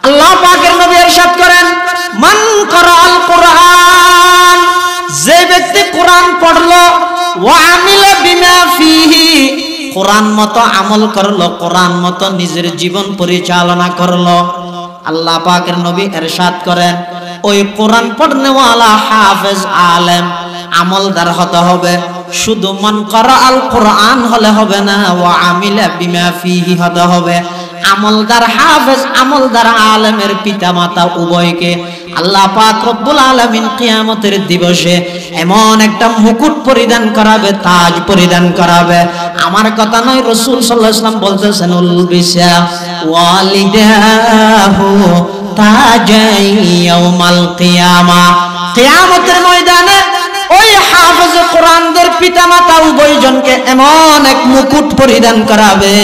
আল্লাহ পাকের নবী ইরশাদ করেন, মান ক্বারাআল কুরআন, যে ব্যক্তি কোরআন পড়লো, ওয়া আমিলা বিমা ফিহি, কোরআন মতো আমল করলো, কোরআন মতো নিজের জীবন পরিচালনা করলো, আল্লাহ পাকের নবী ইরশাদ করেন ওই কোরআন পড়নেওয়ালা হাফেজ আলেম আমলদার হতে হবে। শুধু মান ক্বারাআল কুরআন হলে হবে না, ওয়া আমিলা বিমা ফিহি হতে হবে। আমলদার হাফেজ, আমলদার আলেমের পিতামাতা উভয়কে আল্লাহ পাক রব্বুল আলামিন কিয়ামতের দিবসে এমন একটা মুকুট পরিধান করাবে, তাজ পরিধান করাবে। আমার কথা নয়, রাসূল সাল্লাল্লাহু আলাইহি ওয়াসাল্লাম বলতেছেন, উলবিসা ওয়ালিদাহু তাজাই ইয়াউমাল কিয়ামা, কিয়ামতের ময়দানে ওই হাফেজ কোরআনদের পিতামাতা উভয়জনকে এমন এক মুকুট পরিধান করাবে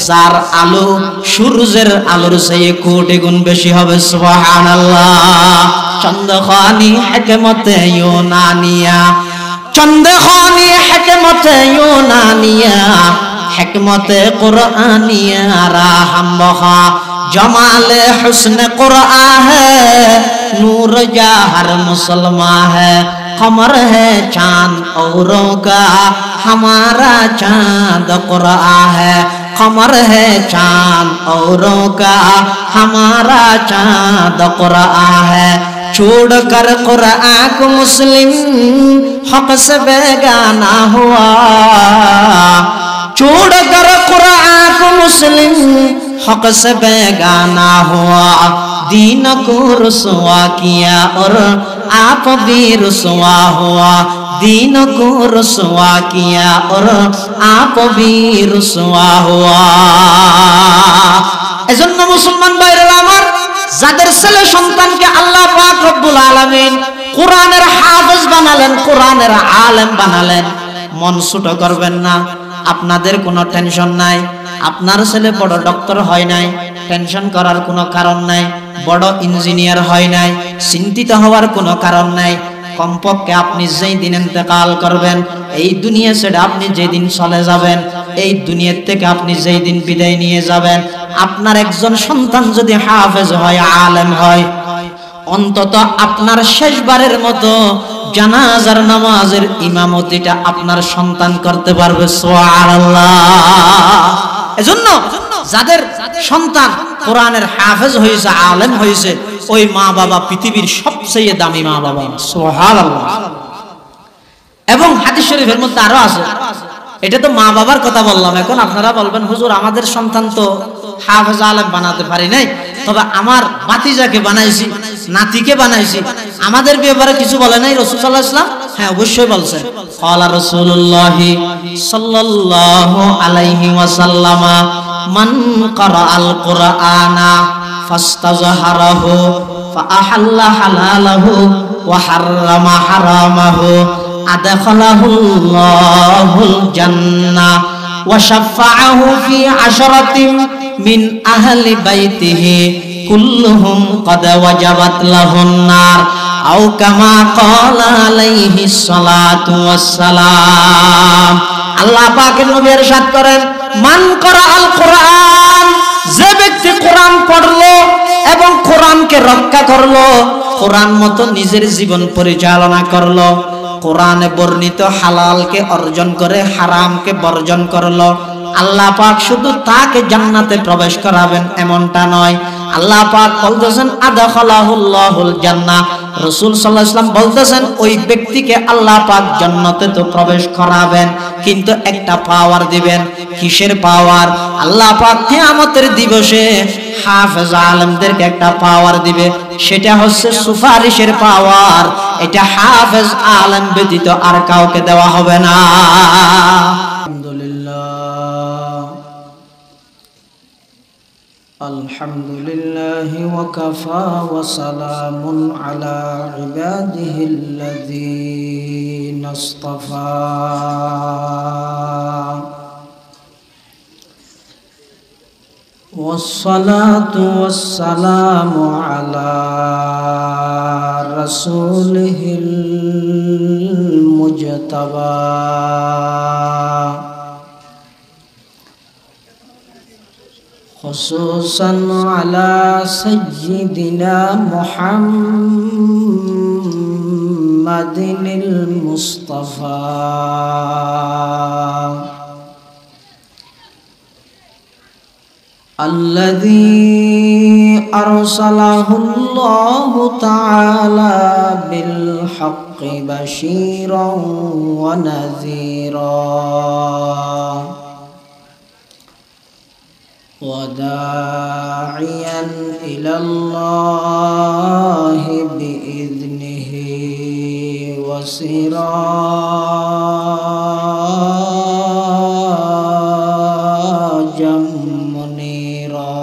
যার আলো সূর্যের আলোর চেয়ে কোটি গুণ বেশি হবে। সুবহানাল্লাহ। চন্দ্রখানি হিকমতে ইউনানিয়া, চন্দ্রখানি হিকমতে ইউনানিয়া, হিকমতে কুরআনিয়া রাহম বখা, जमाले हुस्न कुरआन है, नूर जहर मुसलमान है, कमर है चांद औरों का, हमारा चांद कुरआन है, कमर है चांद औरों का, हमारा चांद कुरआन है। छोड़ कर कुरआन को मुस्लिम हक से बेगाना हुआ, छोड़ कर कुरआन को मुस्लिम हक से बेगाना हुआ, दीन को रुसवा किया और आप भी रुसवा हुआ, दीन को रुसवा किया और आप भी रुसवा हुआ। এজন্য মুসলমান ভাইরা আমার, যাদের ছেলে সন্তানকে আল্লাহ পাক রব্বুল আলামিন কোরআনের হাফেজ বানালেন, কোরআনের আলেম বানালেন, মন ছোট করবেন না। আপনাদের কোনো টেনশন নাই, আপনার ছেলে বড় ডক্টর হয় নাই, টেনশন করার কোনো কারণ নাই। বড় ইঞ্জিনিয়ার হয় নাই, চিন্তিত হওয়ার কোনো কারণ নাই। কমপক্ষে আপনি যেই দিন ইন্তেকাল করবেন, এই দুনিয়া ছেড়ে আপনি যেদিন চলে যাবেন, এই দুনিয়া থেকে আপনি যেই দিন বিদায় নিয়ে যাবেন, আপনার একজন সন্তান যদি হাফেজ হয়, আলেম হয়, অন্তত আপনার শেষবারের মতো জানাজার নামাজের ইমামতিটা আপনার সন্তান করতে পারবে। সুবহানাল্লাহ। এজন্য যাদের সন্তান কোরআনের হাফেজ হয়েছে, আলেম হয়েছে, ওই মা বাবা পৃথিবীর সবচেয়ে দামি মা বাবা। সুবহানাল্লাহ। এবং হাদিস শরীফের মধ্যে আরো আছে, এটা তো মা বাবার কথা বললাম। এখন আপনারা বলবেন, হুজুর আমাদের সন্তান তো হাফেজ আলেম বানাতে পারি নাই, তবে আমার ভাতিজাকে বানাইছি, নাতিকে বানাইছি, আমাদের ব্যাপারে কিছু বলে নাই রাসূল সাল্লাল্লাহু আলাইহি ওয়াসাল্লাম? হ্যাঁ, অবশ্যই বলছেন। ক্বালা রাসূলুল্লাহ সাল্লাল্লাহু আলাইহি ওয়াসাল্লাম, মান ক্বারাআল কুরআনা ফাস্তাযহারাহু ফাআহাল্লা হালালাহু ওয়া হাররামা হারামাহু, আদখালাহুল্লাহুল জান্নাহ ওয়া শাফাআহু ফি আশরাতিন মিন আহলি বাইতিহি কুল্লুহুম ক্বাদ ওয়াজাবাত লাহুন নার, আও কামা ক্বালা আলাইহিস সালাতু ওয়াস সালাম। আল্লাহ পাকের নবী ইরশাদ করেন, মান ক্বারাআল কুরআন, যে ব্যক্তি কোরআন পড়লো এবং কোরআনকে রক্ষা করলো, কোরআন মতো নিজের জীবন পরিচালনা করলো, কোরআনে বর্ণিত হালালকে অর্জন করে হারামকে বর্জন করলো, আল্লাহ পাক শুধু তাকে জান্নাতে প্রবেশ করাবেন এমনটা নয়। আল্লাহ পাক বলতেছেন, আদখালাহুল্লাহুল জান্নাহ। রাসূল সাল্লাল্লাহু আলাইহি ওয়াসাল্লাম বলতেছেন, ওই ব্যক্তিকে আল্লাহ পাক জান্নাতে তো প্রবেশ করাবেন, কিন্তু একটা পাওয়ার দিবেন। কিসের পাওয়ার? আল্লাহ পাক কিয়ামতের দিবসে হাফেজ আলেমদেরকে একটা পাওয়ার দিবে, সেটা হচ্ছে সুপারিশের পাওয়ার। এটা হাফেজ আলেম ব্যতীত আর কাউকে দেওয়া হবে না। আলহামদুলিল্লাহি ওয়া কাফা ওয়া সালামুন আলা ইবাদিহিল্লাযীনা ইসতাফা। ওয়াসসালাতু ওয়াসসালামু আলা রাসূলিহিল মুজতাবা। خصوصا على سيدنا محمد المصطفى الذي أرسله الله تعالى بالحق بشيرا ونذيرا وداعيا إلى الله بإذنه وسراجا منيرا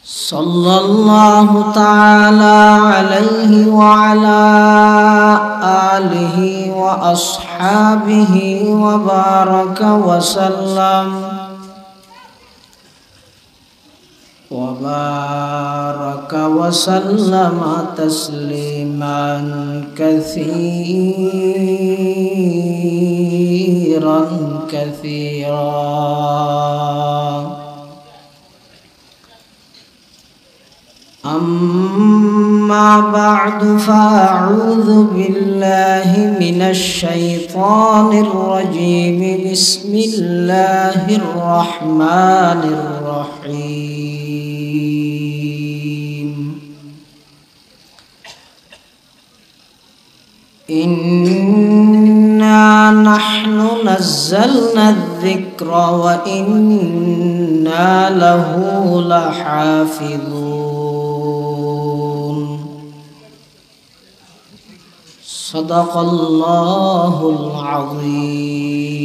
صلى الله تعالى عليه وعلى آله وأصحابه وبارك وسلم تسليما كثيرا أما بعد فأعوذ بالله من الشيطان الرجيم بسم الله الرحمن الرحيم إنا نحن نزلنا الذكر وإنا له لحافظون صدق الله العظيم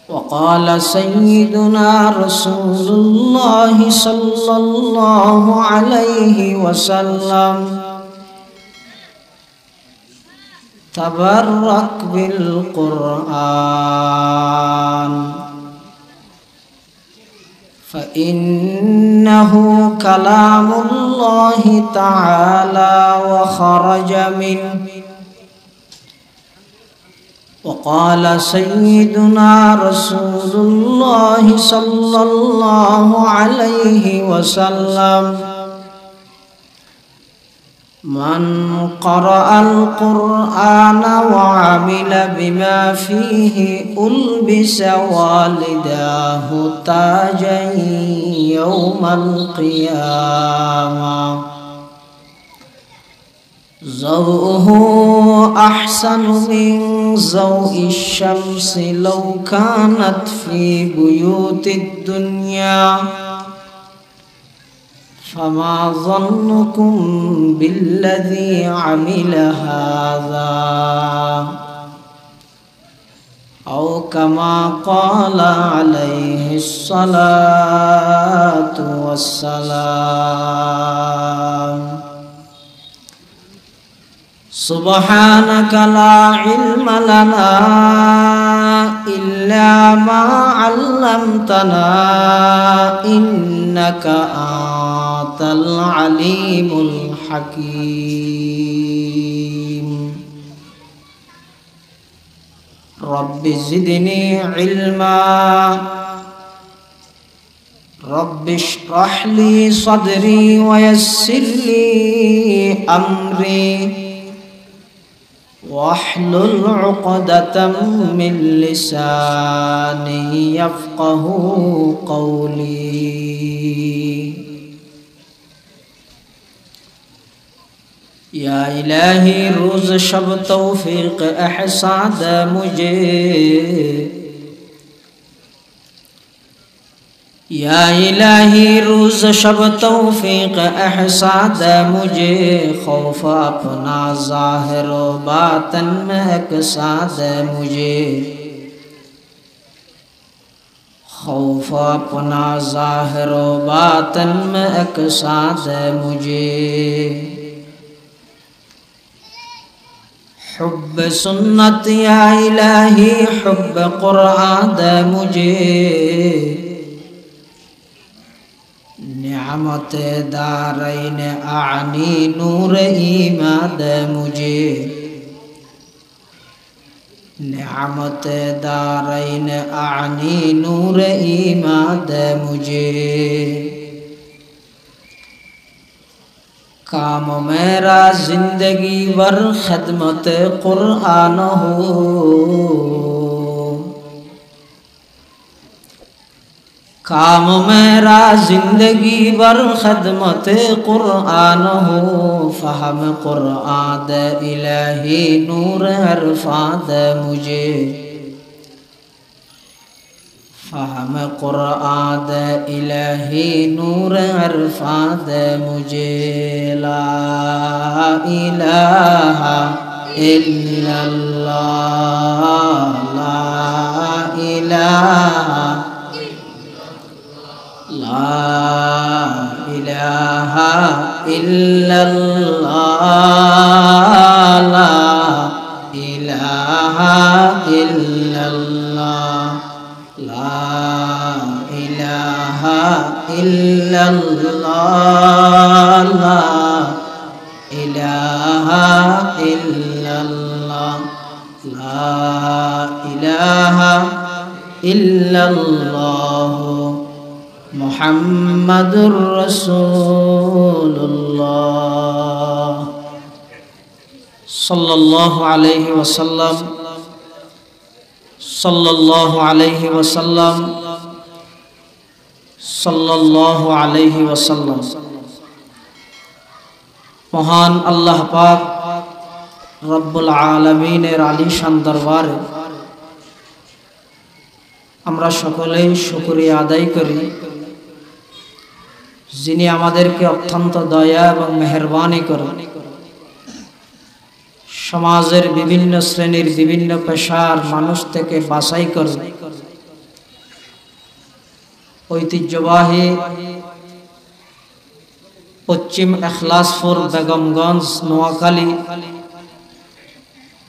وقال سيدنا رسول الله صلى الله عليه وسلم تبرك بالقرآن فإنه كلام الله تعالى وخرج منه وقال سيدنا رسول الله صلى الله عليه وسلم من قرأ القرآن وعمل بما فيه ألبس والداه تاجا يوم القيامة ضوءه أحسن من ضوء الشمس لو كانت في بيوت الدنيا فما ظنكم بالذي عمل هذا أو كما قال عليه الصلاة والسلام سبحانك لا علم لنا إلا ما علمتنا إنك أنت العليم الحكيم رب زدني علما رب اشرح لي صدري ويسر لي أمري واحلل عقدة من لساني يفقه قولي या इलाही रोज शब तौफीक एहसान दे मुझे, या इलाही रोज शब तौफीक एहसान दे मुझे, खौफ अपना ज़ाहिर व बातन में एकसा दे मुझे, खौफ अपना ज़ाहिर व बातन में एकसा दे मुझे। हुब्ब सुन्नत या इलाही हुब्ब कुरान दे मुझे, निअमत दारैन आनी नूर ईमान दे मुझे, नेअमत दारैन आनी नूर ईमान दे मुझे। काम मेरा जिंदगी भर खिदमत कुरान हो, काम मेरा जिंदगी भर खिदमत कुरान हो। फहम कुरान दे इलाही नूर अरफा दे मुझे, फहम कुरान दे इलाही नूर अरफा दे मुझे। ला इलाहा इल्लल्लाह, ला इलाहा, ला इलाहा इल्लल्लाह, ला इलाहा इल्लल्लाह, ला इलाहा इल्लल्लाह, ला इलाहा इल्लल्लाह, ला इलाहा इल्लल्लाह मुहम्मदुर रसूलुल्लाह सल्लल्लाहु अलैहि वसल्लम, सल्लल्लाहु अलैहि वसल्लम, सल्लल्लाहु अलैहि वसल्लम। महान अल्लाह पाक रब्बुल आलमीनेर आलिशान दरबारे আমরা সকলেই শুকরিয়া আদায় করি, যিনি আমাদেরকে অত্যন্ত দয়া এবং মেহেরবানি করে সমাজের বিভিন্ন শ্রেণীর বিভিন্ন পেশার মানুষ থেকে বাছাই করে ঐতিহ্যবাহী পশ্চিম এখলাসপুর বেগমগঞ্জ নোয়াখালী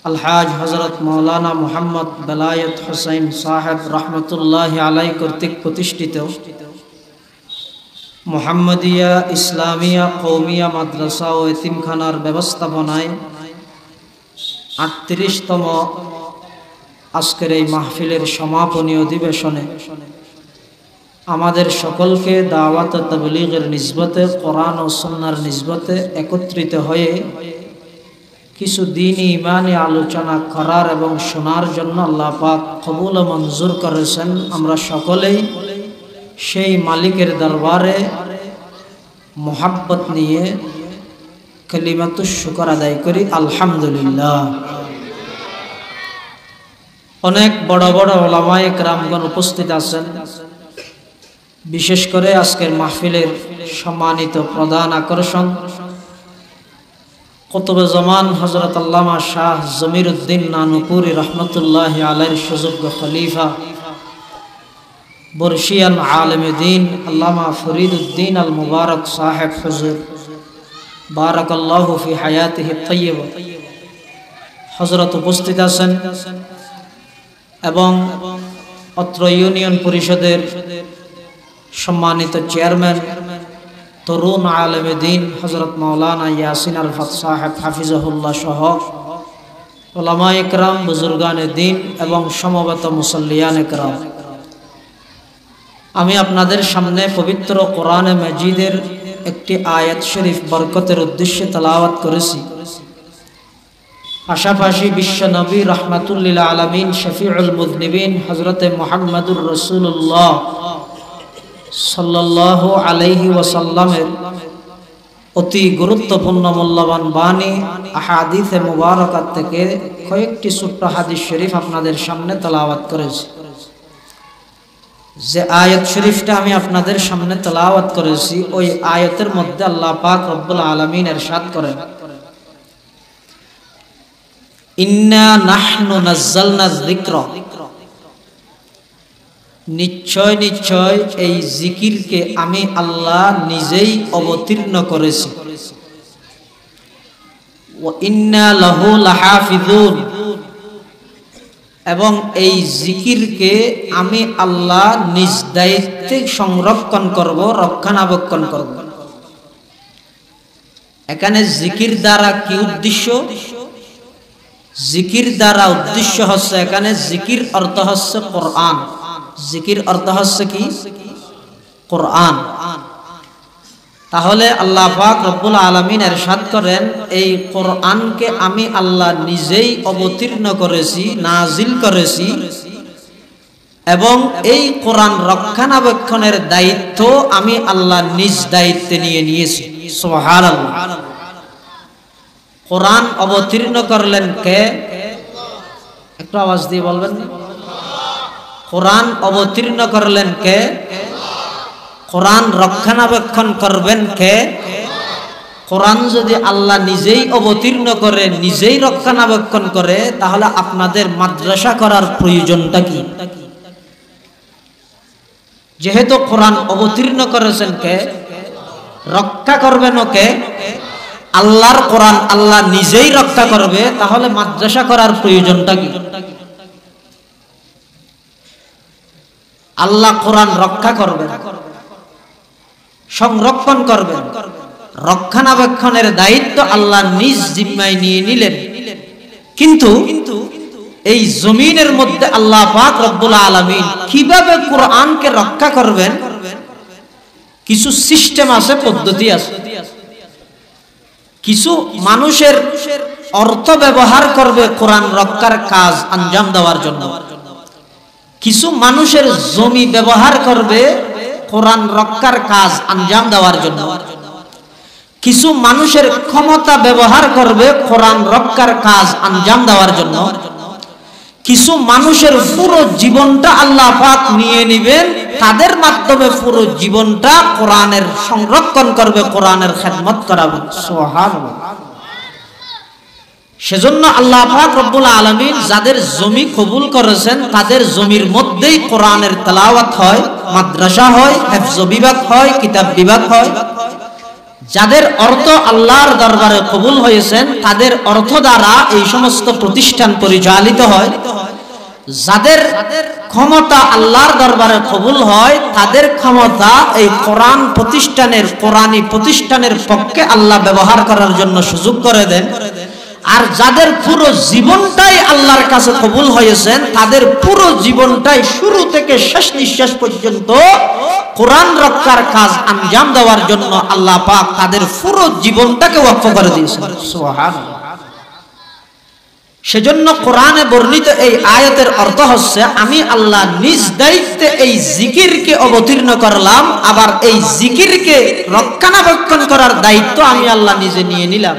अलहाज हजरत मौलाना मोहम्मद बेलायत हुसैन साहेब रहमतुल्लाहि अलैहि कर्तृक प्रतिष्ठित मोहम्मदिया इस्लामिया कौमिया माद्रासा और यतीमखानार व्यवस्थापनाय 38तम आजकेर এই মাহফিলের সমাপনী অধিবেশনে আমাদের সকলকে দাওয়াত ও তাবলীগের নিসবতে কোরআন ও সুন্নাহর নিসবতে একত্রিত হয়ে কিছু দ্বীনি ইমানি আলোচনা করার এবং শোনার জন্য আল্লাহ পাক কবুল ও মঞ্জুর করেছেন। আমরা সকলেই সেই মালিকের দরবারে মুহাব্বত নিয়ে কালিমাতুশ শুকর আদায় করি আলহামদুলিল্লাহ। অনেক বড় বড় উলামায়ে কেরামগণ উপস্থিত আছেন, বিশেষ করে আজকের মাহফিলের সম্মানিত প্রধান আকর্ষণ কুতুবে জামান হযরত আল্লামা শাহ জমিরউদ্দিন নানুপুরি রহমতুল্লাহি আলাইহির সুযোগ্য খলিফা বর্ষিয়ান আলেম দ্বীন আল্লামা ফরিদউদ্দিন আল মুবারক সাহেব হুজুর বারাকাল্লাহু ফি হায়াতিহি তাইয়্যিবা হযরত উপস্থিত আছেন এবং অত্র ইউনিয়ন পরিষদের সম্মানিত চেয়ারম্যান তরুণ আলেম দ্বীন হযরত মাওলানা ইয়াসিন আরফাত সাহেব হাফিজাহুল্লাহ সহ উলামায়ে কেরাম বুজুর্গানে দ্বীন এবং সমবেত মুসল্লিয়ানে কেরাম, আমি আপনাদের সামনে পবিত্র কোরআনে মাজিদের একটি আয়াত শরীফ বরকতের উদ্দেশ্যে তেলাওয়াত করেছি। পাশাপাশি বিশ্ব নবী রাহমাতুল লিল আলামিন শফিউল মুযনিবিন হযরতে মুহাম্মদুর রাসূলুল্লাহ সাল্লাল্লাহু আলাইহি ওয়াসাল্লামের অতি গুরুত্বপূর্ণ মূল্যবান বাণী আহাদিসে মুবারাকাত থেকে কয়েকটি ছোট্ট হাদিস শরীফ আপনাদের সামনে তেলাওয়াত করেছি। যে আয়াত শরীফটা আমি আপনাদের সামনে তেলাওয়াত করেছি ওই আয়াতের মধ্যে আল্লাহ পাক রব্বুল আলামিন ইরশাদ করেন, ইন্না নাহনু নাযালনা যিকরা, নিশ্চয় নিশ্চয় এই জিকিরকে আমি আল্লাহ নিজেই অবতীর্ণ করেছি, ওয়া ইন্না লাহু লাহাফিজুন, এবং এই জিকিরকে আমি আল্লাহ নিজ দায়িত্বে সংরক্ষণ করব, রক্ষণাবেক্ষণ করব। এখানে জিকির দ্বারা কি উদ্দেশ্য? জিকির দ্বারা উদ্দেশ্য হচ্ছে এখানে জিকির অর্থ হচ্ছে কোরআন। জিকির অর্থ হচ্ছে কি? কোরআন। তাহলে আল্লাহ পাক রব্বুল আলামিন ইরশাদ করেন, এই কোরআনকে আমি আল্লাহ নিজেই অবতীর্ণ করেছি, নাজিল করেছি, এবং এই কোরআন রক্ষণাবেক্ষণের দায়িত্ব আমি আল্লাহ নিজ দায়িত্বে নিয়ে নিয়েছি। সুবহানাল্লাহ। কোরআন অবতীর্ণ করলেন কে? একটু আওয়াজ দিয়ে বলবেন। কোরআন অবতীর্ণ করলেন কে? কোরআন রক্ষণাবেক্ষণ করবেন কে? কোরআন যদি আল্লাহ নিজেই অবতীর্ণ করে, নিজেই রক্ষণাবেক্ষণ করে, তাহলে আপনাদের মাদ্রাসা করার প্রয়োজনটা কি? যেহেতু কোরআন অবতীর্ণ করেছেন কে, রক্ষা করবেন কে? আল্লাহর কোরআন আল্লাহ নিজেই রক্ষা করবে, তাহলে মাদ্রাসা করার প্রয়োজনটা কি? আল্লাহ কোরআন রক্ষা করবেন, সংরক্ষণ করবেন, রক্ষণাবেক্ষণের দায়িত্ব আল্লাহ নিজ জিম্মায় নিয়ে নিলেন। কিন্তু এই জমিনের মধ্যে আল্লাহ পাক রব্বুল আলামিন কিভাবে কোরআনকে রক্ষা করবেন, কিছু সিস্টেম আছে, পদ্ধতি আছে। কিছু মানুষের অর্থ ব্যবহার করবে কোরআন রক্ষার কাজ আঞ্জাম দেওয়ার জন্য, কিছু মানুষের জমি ব্যবহার করবে কোরআন রক্ষার কাজ আঞ্জাম দেওয়ার জন্য, কিছু মানুষের ক্ষমতা ব্যবহার করবে কোরআন রক্ষার কাজ আঞ্জাম দেওয়ার জন্য, কিছু মানুষের পুরো জীবনটা আল্লাহ পাক নিয়ে নেবেন, তাদের মাধ্যমে পুরো জীবনটা কোরআনের সংরক্ষণ করবে, কোরআনের খেদমত করাবে। সুবহানাল্লাহ। সেজন্য আল্লাহ পাক রব্বুল আলামিন যাদের জমি কবুল করেছেন, তাদের জমির মধ্যেই কোরআনের তেলাওয়াত হয়, মাদ্রাসা হয়, হিফজ বিভাগ হয়, কিতাব বিভাগ হয়। যাদের অর্থ আল্লাহর দরবারে কবুল হয়েছেন, তাদের অর্থ দ্বারা এই সমস্ত প্রতিষ্ঠান পরিচালিত হয়। যাদের ক্ষমতা আল্লাহর দরবারে কবুল হয়, তাদের ক্ষমতা এই কোরআন প্রতিষ্ঠানের, কোরআনী প্রতিষ্ঠানের পক্ষে আল্লাহ ব্যবহার করার জন্য সুযোগ করে দেন। আর যাদের পুরো জীবনটাই আল্লাহর কাছে কবুল হয়েছেন, তাদের পুরো জীবনটাই শুরু থেকে শেষ নিঃশ্বাস পর্যন্ত কোরআন রক্ষার কাজ আঞ্জাম দেওয়ার জন্য আল্লাহ পাক তাদের পুরো জীবনটাকে ওয়াকফ করে দিয়েছেন। সুবহানাল্লাহ। সেজন্য কোরআনে বর্ণিত এই আয়াতের অর্থ হচ্ছে, আমি আল্লাহ নিজ দায়িত্বে এই জিকিরকে অবতীর্ণ করলাম, আবার এই জিকিরকে রক্ষণাবেক্ষণ করার দায়িত্ব আমি আল্লাহ নিজে নিয়ে নিলাম।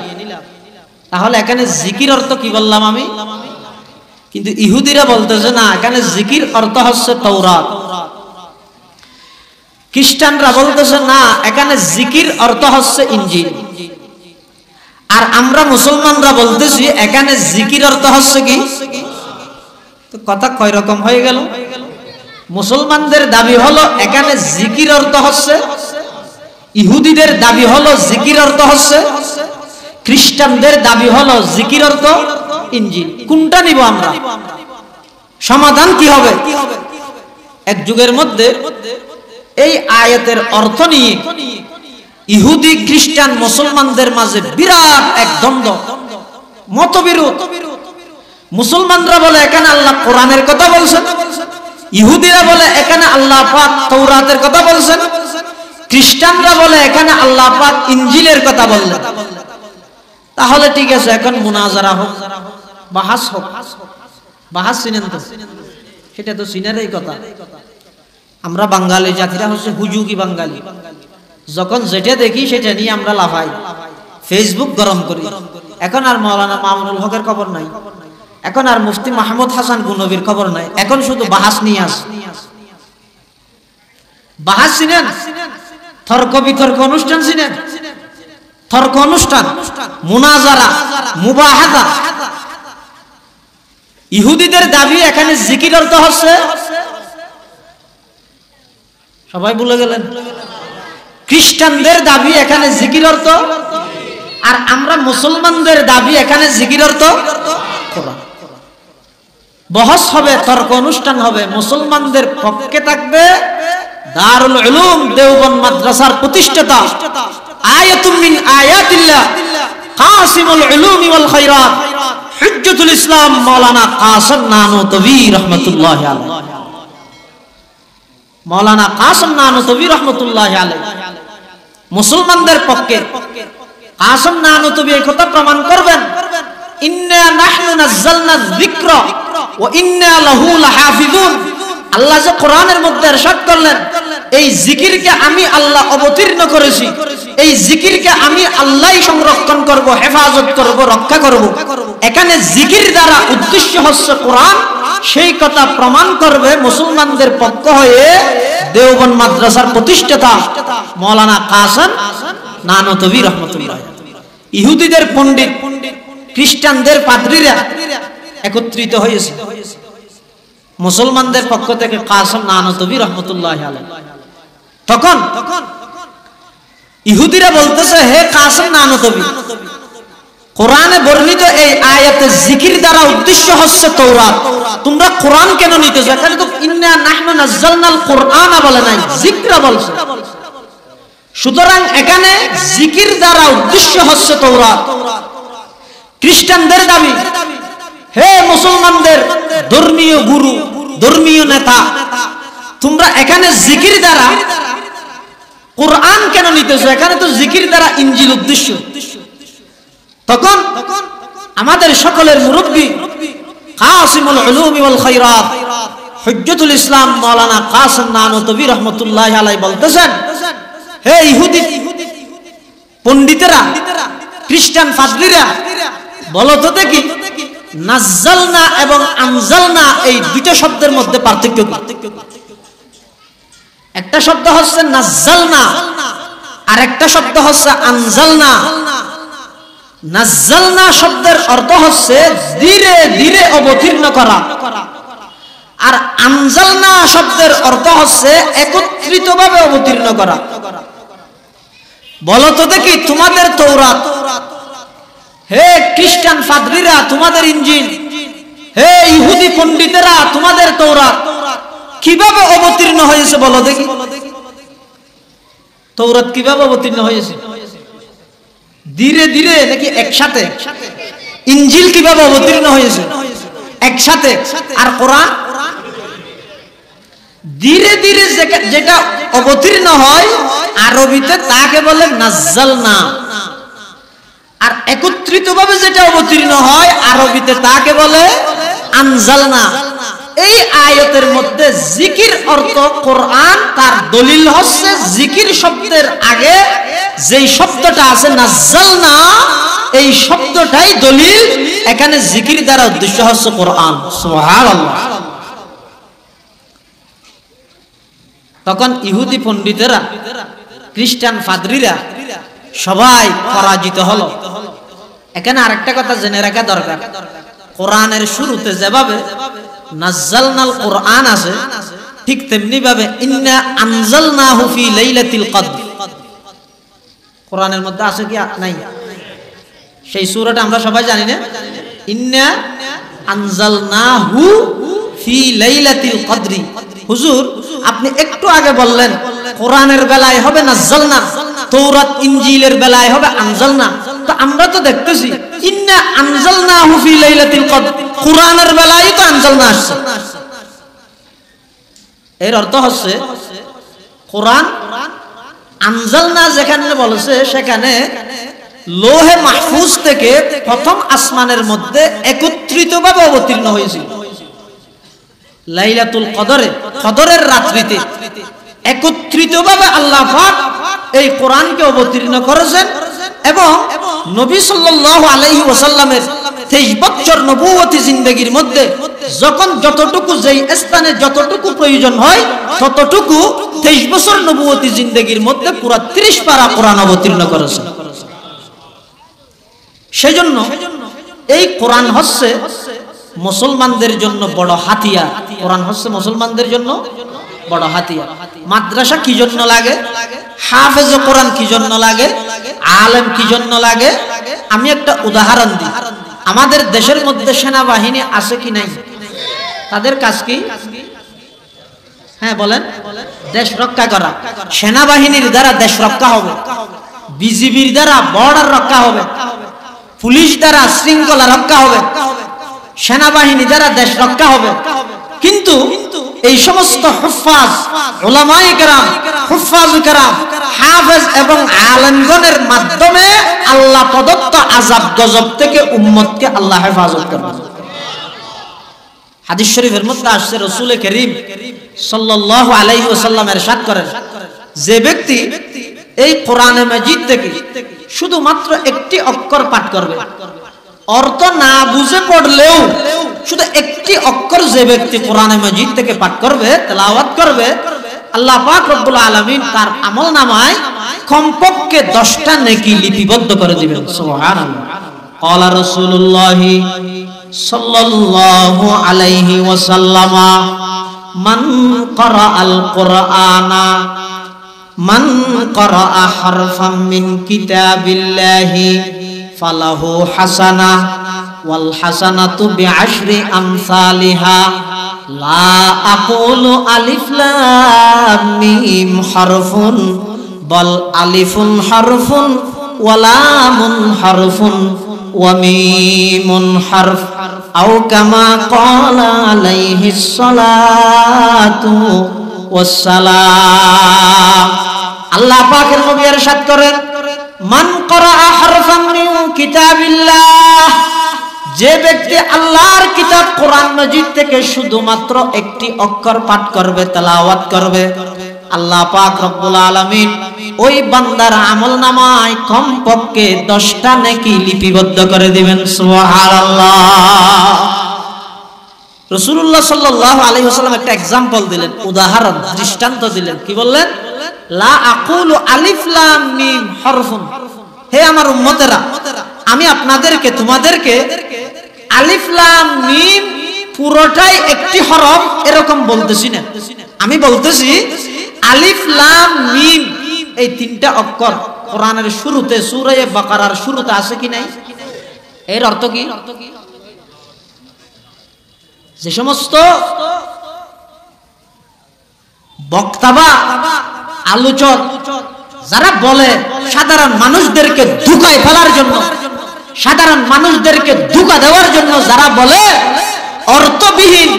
তাহলে এখানে জিকির অর্থ কি বললাম আমি? কিন্তু ইহুদিরা বলতেছে না, এখানে জিকির অর্থ হচ্ছে তাওরাত। খ্রিস্টানরা বলতেছে না, এখানে জিকির অর্থ হচ্ছে ইনজিল। আর আমরা মুসলমানরা বলতেছি এখানে জিকির অর্থ হচ্ছে কি? তো কথা কয় রকম হয়ে গেল? মুসলমানদের দাবি হলো এখানে জিকির অর্থ হচ্ছে, ইহুদিদের দাবি হলো জিকির অর্থ হচ্ছে, খ্রিস্টানদের দাবি হলো জিকির অর্থ ইনজিল। কোনটা নিব আমরা? সমাধান কি হবে? এক যুগের মধ্যে এই আয়াতের অর্থ নিয়ে ইহুদি, খ্রিস্টান, মুসলমানদের মাঝে বিরাট এক দ্বন্দ্ব, মতবিরোধ। মুসলমানরা বলে এখানে আল্লাহ কোরআনের কথা বলছেন, ইহুদিরা বলে এখানে আল্লাহ পাক তাওরাতের কথা বলছেন, খ্রিস্টানরা বলে এখানে আল্লাহ পাক ইনজিলের কথা বললেন। তাহলে ঠিক আছে, এখন মুনাজারা হোক, বাহাস হোক। বাহাস চিনেন তো? সেটা তো চিনারই কথা। আমরা বাঙালি জাতিরা হচ্ছে হুজুগি বাঙালি। যখন যেটা দেখি সেটা নিয়ে আমরা লাফাই, ফেসবুক গরম করি। এখন আর মাওলানা মামুনুল হকের খবর নাই, এখন আর মুফতি মাহমুদ হাসান গুনবীর খবর নাই, এখন শুধু বাহাস নিয়ে আস। বাহাস চিনেন? তর্ক বিতর্ক অনুষ্ঠান চিনেন? তর্ক অনুষ্ঠান, মুনাজারা, মুবাহাদা। ইহুদিদের দাবি এখানে জিকির অর্থ হচ্ছে, সবাই ভুলে গেলেন। খ্রিস্টানদের দাবি এখানে জিকির অর্থ, আর আমরা মুসলমানদের দাবি এখানে জিকির অর্থ কোরআন। বহস হবে, তর্ক অনুষ্ঠান হবে। মুসলমানদের পক্ষে থাকবে দারুল উলুম দেওবন্দ মাদ্রাসার প্রতিষ্ঠাতা, আয়াতুম মিন আয়াতিল্লাহ কাসিমুল উলুমি ওয়াল খায়রাত, হুজ্জতুল ইসলাম মাওলানা কাসেম নানুতুবি রাহমাতুল্লাহি আলাইহি। মাওলানা কাসেম নানুতুবি রাহমাতুল্লাহি আলাইহি মুসলমানদের পক্ষে কাসেম নানুতুবি এই কথা প্রমাণ করবেন, ইন্না নাহনু নাযালনা যিকরা ওয়া ইন্না লাহু লাহাফিজুন। আল্লাহ যে কোরআনের মধ্যে ইরশাদ করলেন, এই জিকিরকে আমি আল্লাহ অবতীর্ণ করেছি, এই জিকিরকে আমি আল্লাহই সংরক্ষণ করব, হেফাজত করব, রক্ষা করব। এখানে জিকির দ্বারা উদ্দেশ্য হচ্ছে কোরআন, সেই কথা প্রমাণ করবে মুসলমানদের পক্ষ হয়ে দেওবন্দ মাদ্রাসার প্রতিষ্ঠাতা মাওলানা কাসেম নানুতুবি রাহমাতুল্লাহ। ইহুদিদের পণ্ডিত, খ্রিস্টানদের পাদ্রীরা একত্রিত হয়েছে মুসলমানদের পক্ষ থেকে কাসেম নানুতুবি রাহমাতুল্লাহি আলাইহি। তখন ইহুদিরা বলতেছে, হে কাসেম নানুতুবি, কোরআনে বর্ণিত এই আয়াতে জিকির দ্বারা উদ্দেশ্য হচ্ছে তৌরাত, তোমরা কোরআন কেন নিতেছো? এখানে তো ইন্না নাহনু নাযালনাল কুরআনা বলে নাই, যিকরা বলছে। সুতরাং এখানে জিকির দ্বারা উদ্দেশ্য হচ্ছে তৌরাত। খ্রিস্টানদের দাবি, হে মুসলমানদের ধর্মীয় গুরু, ধর্মীয় নেতা, তোমরা এখানে জিকির দ্বারা কোরআন কেন নিতেছো? এখানে তো জিকির দ্বারা ইনজিল উদ্দেশ্য। তখন আমাদের সকলের মুরব্বী কাসিমুল উলুম ওয়াল খায়রাত হুজ্জতুল ইসলাম মাওলানা কাসেম নানুতুবি রাহমাতুল্লাহি আলাইহি বলতেছেন, হে ইহুদি পণ্ডিতেরা, খ্রিস্টান পাদ্রীরা, বলো তো দেখি নাযালনা এবং আনজালনা এই দুইটা শব্দের মধ্যে পার্থক্য কি? একটা শব্দ হচ্ছে নাযালনা আর একটা শব্দ হচ্ছে আনজালনা। নাযালনা শব্দের অর্থ হচ্ছে ধীরে ধীরে অবতীর্ণ করা, আর আনজালনা শব্দের অর্থ হচ্ছে একত্রিতভাবে অবতীর্ণ করা। বলো তো দেখি তোমাদের তৌরাত, হে খ্রিস্টান পাদ্রীরা তোমাদের ইনজিল, হে ইহুদি পণ্ডিতেরা তোমাদের তৌরাত কিভাবে অবতীর্ণ হয়েছে বলো দেখি। তৌরাত কিভাবে অবতীর্ণ হয়েছে? ধীরে ধীরে নাকি একসাথে? ইনজিল কিভাবে অবতীর্ণ হয়েছে? একসাথে। আর কোরআন ধীরে ধীরে যেটা অবতীর্ণ হয় আরবিতে তাকে বলে নাযালনা, আর একত্রিতভাবে যেটা অবতীর্ণ হয় আরবিতে তাকে বলে আনজালনা। এই আয়াতের মধ্যে জিকির অর্থ কোরআন, তার দলিল হচ্ছে জিকির শব্দের আগে যেই শব্দটা আছে নাযালনা, এই শব্দটাই দলিল। এখানে জিকির দ্বারা উদ্দেশ্য হচ্ছে কোরআন। সুবহানাল্লাহ। তখন ইহুদি পণ্ডিতেরা, খ্রিস্টান পাদ্রীরা সবাই পরাজিত হলো। এখানে আরেকটা কথা জেনে রাখা দরকার, কোরআনের শুরুতে যেভাবে নাযালনাল কোরআন আছে, ঠিক তেমনি ভাবে ইন্না আনজালনাহু ফি লাইলাতিল কদর কোরআনের মধ্যে আছে কি নাই? সেই সূরাটা আমরা সবাই জানি না, ইন্না আনজালনাহু ফি লাইলাতিল কদরি। হুজুর আপনি একটু আগে বললেন কোরআনের বেলায় হবে নাযালনা, তৌরাত ইনজিলের বেলায় হবে আনজালনা। তো আমরা তো দেখতেছি ইন্না আনজালনাহু ফি লাইলাতিল কদর, কোরআনের বেলায় তো আনজালনা আসছে। এর অর্থ হচ্ছে কোরআন আনজালনা যেখানে বলেছে সেখানে লোহে মাহফুজ থেকে প্রথম আসমানের মধ্যে একত্রিতভাবে অবতীর্ণ হয়েছিল। লাইলাতুল কদরে, কদরের রাত্রিতে একত্রিতভাবে আল্লাহ পাক এই কোরআনকে অবতীর্ণ করেছেন। এবং নবী সাল্লাল্লাহু আলাইহি ওয়াসাল্লামের 23 বছর নবুয়তি জিন্দেগীর মধ্যে যখন যতটুকু যেই স্থানে যতটুকু প্রয়োজন হয় ততটুকু 23 বছর নবুয়তি জিন্দেগীর মধ্যে পুরো 30 পারা কোরআন অবতীর্ণ করেছেন। সেজন্য এই কোরআন হচ্ছে মুসলমানদের জন্য বড় হাতিয়ার। কোরআন হচ্ছে মুসলমানদের জন্য বড় হাতিয়ার। মাদ্রাসা কি জন্য লাগে? হাফেজ কোরআন কি জন্য লাগে? আলেম কি জন্য লাগে? আমি একটা উদাহরণ দিই। আমাদের দেশের মধ্যে সেনাবাহিনী আছে কি নাই? তাদের কাজ কি? হ্যাঁ বলেন, দেশ রক্ষা করা। সেনাবাহিনীর দ্বারা দেশ রক্ষা হবে, বিজিবির দ্বারা বর্ডার রক্ষা হবে, পুলিশ দ্বারা শৃঙ্খলা রক্ষা হবে। সেনাবাহিনী যারা দেশ রক্ষা হবে। কিন্তু এই সমস্ত হুফাজ, উলামায়ে কেরাম, হুফাজে কেরাম, হাফেজ এবং আলেমগণের মাধ্যমে আল্লাহ প্রদত্ত আযাব গজব থেকে উম্মতকে আল্লাহ হেফাজত করবেন। হাদিস শরীফের মধ্যে আসছে, রাসূল করিম সাল্লাল্লাহু আলাইহি ওয়াসাল্লাম ইরশাদ করেন, যে ব্যক্তি এই কোরআনে মাজিদ থেকে শুধুমাত্র একটি অক্ষর পাঠ করবে, অর্থ না বুঝে পড়লেও শুধু একটি অক্ষর যে ব্যক্তি কোরআনে মাজিদ থেকে পাঠ করবে, তেলাওয়াত করবে, আল্লাহ পাক রব্বুল আলামিন তার আমলনামায় কমপক্ষে 10টা নেকি লিপিবদ্ধ করে দিবেন। সুবহানাল্লাহ। ক্বালা রাসূলুল্লাহ সাল্লাল্লাহু আলাইহি ওয়াসাল্লাম, মান ক্বারাআল কুরআনা, মান ক্বারাআ হারফাম মিন কিতাবিল্লাহি ফালাহু হাসানা ওয়াল হাসানাতু বিআশরি আমসালিহা লা আকুলু আলিফ লাম মিম হারফুন বাল আলিফুন হারফুন ওয়া লামুন হারফুন ওয়া মিমুন হারফ আও কামা ক্বালা আলাইহিস সালাতু ওয়াস সালাম। আল্লাহ পাকের নবী ইরশাদ করেন, মান ক্বারাআ হারফান মিন কিতাবিল্লাহ, যে ব্যক্তি আল্লাহর কিতাব কোরআন মাজিদ থেকে শুধুমাত্র একটি অক্ষর পাঠ করবে, তেলাওয়াত করবে, আল্লাহ পাক রব্বুল আলামিন ওই বান্দার আমলনামায় কমপক্ষে 10টা নেকি লিপিবদ্ধ করে দিবেন। সুবহানাল্লাহ। রাসূলুল্লাহ সাল্লাল্লাহু আলাইহি ওয়াসাল্লাম একটা एग्जांपल দিলেন, উদাহরণ, দৃষ্টান্ত দিলেন। কি বললেন? লা আকুলু আলিফ লাম মিম হরফুন, হে আমার উম্মতেরা, আমি আপনাদেরকে, তোমাদেরকে আলিফ লাম মিম পুরোটাই একটি হরফ এরকম বলতেছি না। আমি বলতেছি আলিফ লাম মিম এই 3টা অক্ষর কোরআনের শুরুতে, সূরা বাকারার শুরুতে আছে কি নাই? এর অর্থ কি? যে সমস্ত বক্তাবা, আলোচক যারা বলে সাধারণ মানুষদেরকে ধোঁকায় ফেলার জন্য, সাধারণ মানুষদেরকে ধোঁকা দেওয়ার জন্য যারা বলে অর্থবিহীন,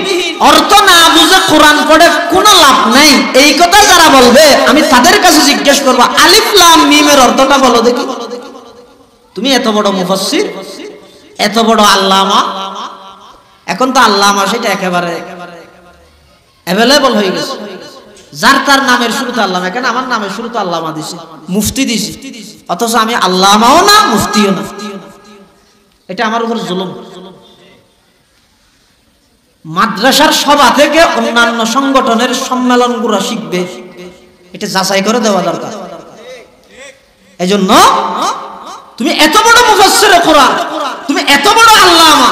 অর্থ না বুঝে কোরআন পড়ে কোনো লাভ নাই, এই কথা যারা বলবে, আমি তাদের কাছে জিজ্ঞেস করব, আলিফ লাম মিমের অর্থটা বলো দেখি। তুমি এত বড় মুফাসসির, এত বড় আল্লামা, এখন তো আল্লামা সেটা একেবারে অ্যাভেলেবল হয়ে গেছে, যার তার নামের শুরুতে আল্লামা। কেন আমার নামের শুরুতে আল্লামা দিছি, মুফতি দিছি, অথচ আমি আল্লামাও না, মুফতিও না। এটা আমার উপর জুলুম। মাদ্রাসার সভা থেকে অন্যান্য সংগঠনের সম্মেলনগুলো শিখবে, এটা যাচাই করে দেওয়া দরকার। এজন্য তুমি এত বড় মুফাসসিরে কোরআন, তুমি এত বড় আল্লামা,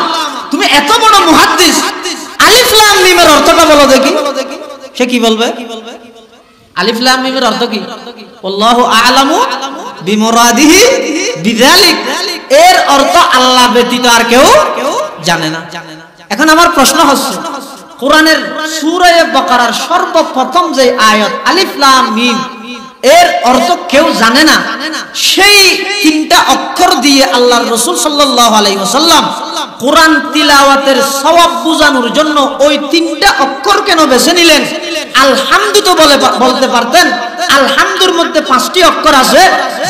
তুমি এত বড় মুহাদ্দিস, আলিফ লাম মিমের অর্থটা বলো দেখি। সে কি বলবে? আলিফ লাম মিমের অর্থ কি? আল্লাহু আ'লামু বিমুরাদিহি বিযালিক, এর অর্থ আল্লাহ ব্যতীত আর কেউ জানে না। এখন আমার প্রশ্ন হচ্ছে, কোরআনের সূরা বাকারার সর্বপ্রথম যে আয়াত আলিফ লাম মিম, এর অর্থ কেউ জানে না, সেই 3টা অক্ষর দিয়ে আল্লাহর রাসূল সাল্লাল্লাহু আলাইহি ওয়াসাল্লাম কোরআন তিলাওয়াতের সওয়াব বুঝানোর জন্য ওই 3টা অক্ষর কেন বেছে নিলেন? আলহামদু তো বলতে পারতেন, আলহামদুর মধ্যে 5টি অক্ষর আছে,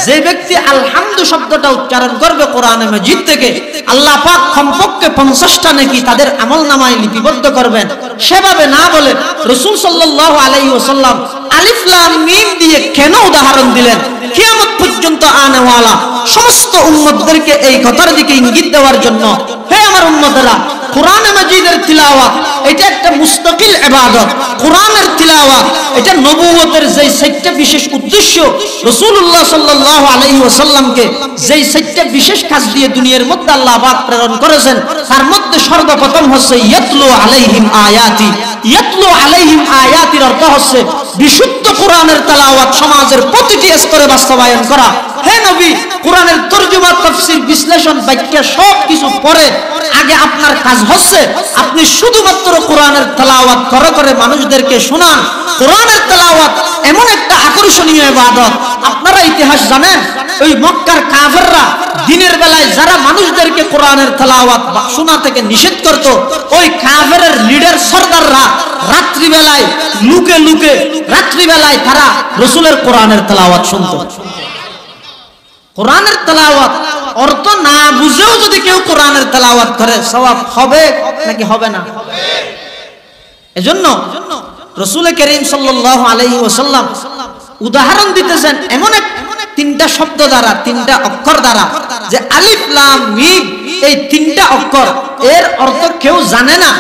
যে ব্যক্তি আলহামদু শব্দটা উচ্চারণ করবে কোরআনে মাজিদ থেকে, আল্লাহ পাক কমপক্ষে 50টা নেকি তাদের আমলনামায় লিপিবদ্ধ করবেন। সেভাবে না বলে রাসূল সাল্লাল্লাহু আলাইহি ওয়াসাল্লাম আলিফ লাম মিম দিয়ে কেন উদাহরণ দিলেন? কিয়ামত পর্যন্ত আনেওয়ালা সমস্ত উম্মতদেরকে এই কথার দিকে ইঙ্গিত দেওয়ার জন্য, হে আমার উম্মতেরা, কোরআনে মাজিদের তিলাওয়াত এটা একটা মুস্তাকিল ইবাদত। কোরআনের তিলাওয়াত এটা নবুয়তের যেই 4টা বিশেষ উদ্দেশ্য, রাসূলুল্লাহ সাল্লাল্লাহু আলাইহি ওয়াসাল্লামকে যেই 4টা বিশেষ কাজ দিয়ে দুনিয়ার মধ্যে আল্লাহ পাক প্রেরণ করেছেন, তার মধ্যে সর্বপ্রথম হচ্ছে ইয়াতলু আলাইহিম আয়াতি। ইয়াতলু আলাইহিম আয়াতির অর্থ হচ্ছে বিশুদ্ধ কোরআনের তেলাওয়াত সমাজের প্রতিটি স্তরে বাস্তবায়ন করা। হে নবী, কোরআনের তরজমা, তাফসীর, বিশ্লেষণ, ব্যাখ্যা সব কিছু পরে আগে আপনার কাজ হচ্ছে আপনি শুধুমাত্র কোরআনের তেলাওয়াত করে মানুষদেরকে শোনান, কোরআনের তেলাওয়াত এমন একটা আকর্ষণীয় ইবাদত। আপনারা ইতিহাস জানেন, ওই মক্কার কাফেররা দিনের বেলায় যারা মানুষদেরকে কোরআনের তেলাওয়াত শোনা থেকে নিষেধ করত, ওই কাফেরের লিডার সরদাররা রাত্রিবেলায় লুকে লুকে রাত্রিবেলায় তারা রাসূলের কোরআনের তেলাওয়াত শুনতো। কোরআনের তেলাওয়াত অর্থ না বুঝেও যদি কেউ কোরআনের তেলাওয়াত করে সওয়াব হবে নাকি হবে না? এজন্য রাসূল করিম সাল্লাল্লাহু আলাইহি ওয়াসাল্লাম উদাহরণ দিতেছেন এমন এক তিনটা শব্দ দ্বারা, তিনটা অক্ষর দ্বারা, যে আলিফ লাম মিম, এই তিনটা অক্ষর এর অর্থ কেউ জানে না।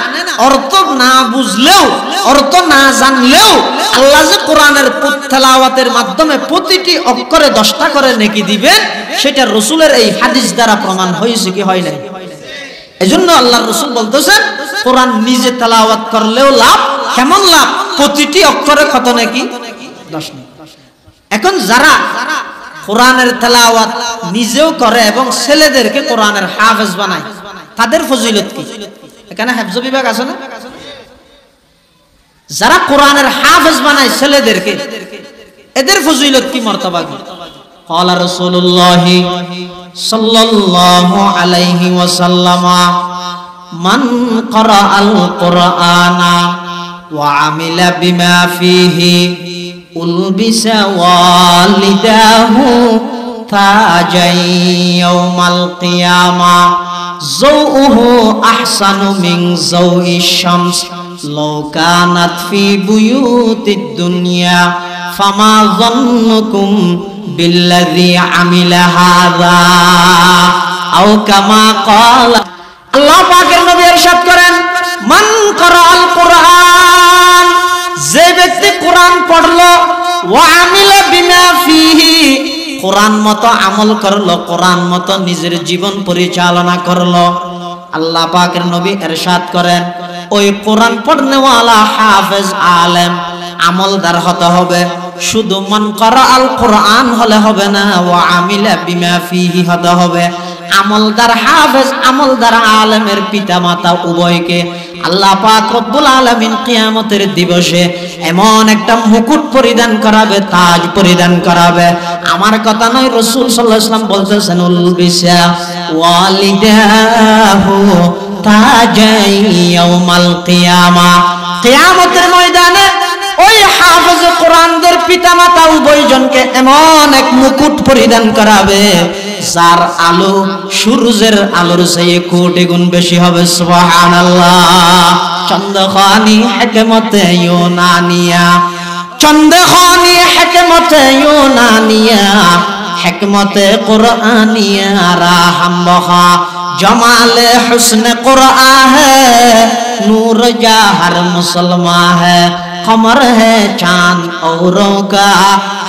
অর্থ না বুঝলেও, অর্থ না জানলেও আল্লাহ যে কোরআনের তেলাওয়াতের মাধ্যমে প্রতিটি অক্ষরে 10টা করে নেকি দিবেন, সেটা রাসূলের এই হাদিস দ্বারা প্রমাণ হয়েছে কি হয় নাই? এজন্য আল্লাহর রাসূল বলতেছেন কোরআন নিজে তেলাওয়াত করলেও লাভ। কেমন লাভ? প্রতিটি অক্ষরে কত নেকি? 10 নেকি। এখন যারা কোরআনের তেলাওয়াত নিজেও করে এবং ছেলেদেরকে কোরআনের হাফেজ বানায়, তাদের ফজিলত কি? এখানে হেফজ বিভাগ আছে না? যারা কোরআনের হাফেজ বানায় ছেলেদেরকে, এদের ফজিলত কি, মর্তবা কি? قال رسول الله صلى الله عليه وسلم من قرأ القرآن وعمل بما فيه ألبس والداه تاجا يوم القيامة زوءه أحسن من زوء الشمس لو كانت في بيوت الدنيا فما ظنكم بالذي عمل هذا أو كما قال আল্লাহ পাকের নবী ইরশাদ করেন, মান করাআল কুরআন, যে ব্যক্তি কোরআন পড়লো, ওয়া আমিলা বিমা ফিহি, কোরআন মতো আমল করলো, কোরআন মতো নিজের জীবন পরিচালনা করলো, আল্লাহ পাকের নবী ইরশাদ করেন ওই কোরআন পড়নেওয়ালা হাফেজ আলেম আমলদার হতে হবে। শুধু মান করাআল কুরআন হলে হবে না, ওয়া আমিলা বিমা ফিহি হতে হবে। আমলদার হাফেজ, আমলদার আলেমের পিতা মাতা উভয়কে আল্লাহ পাক রব্বুল আলামিন কিয়ামতের দিবসে এমন একটা মুকুট পরিধান করাবে, তাজ পরিধান করাবে। আমার কথা নয়, রাসূল সাল্লাল্লাহু আলাইহি ওয়াসাল্লাম বলতেছেন উলবিসা ওয়ালিদাহু তাজাই ইয়াউমাল কিয়ামা, কিয়ামতের ময়দানে ওই হাফেজ কোরআনদের পিতামাতা উভয়জনকে এমন এক মুকুট পরিধান করাবে যার আলো সূর্যের আলোর চেয়ে কোটি গুণ বেশি হবে। সুবহানাল্লাহ। চন্দ্রখানি হিকমতে ইউনানিয়া, চন্দ্রখানি হিকমতে ইউনানিয়া, হিকমতে কুরআনিয়া রাহম বখা, जमाले हुस्न कुरआन है, नूर जहर मुसलमान है, कमर है चांद औरों का,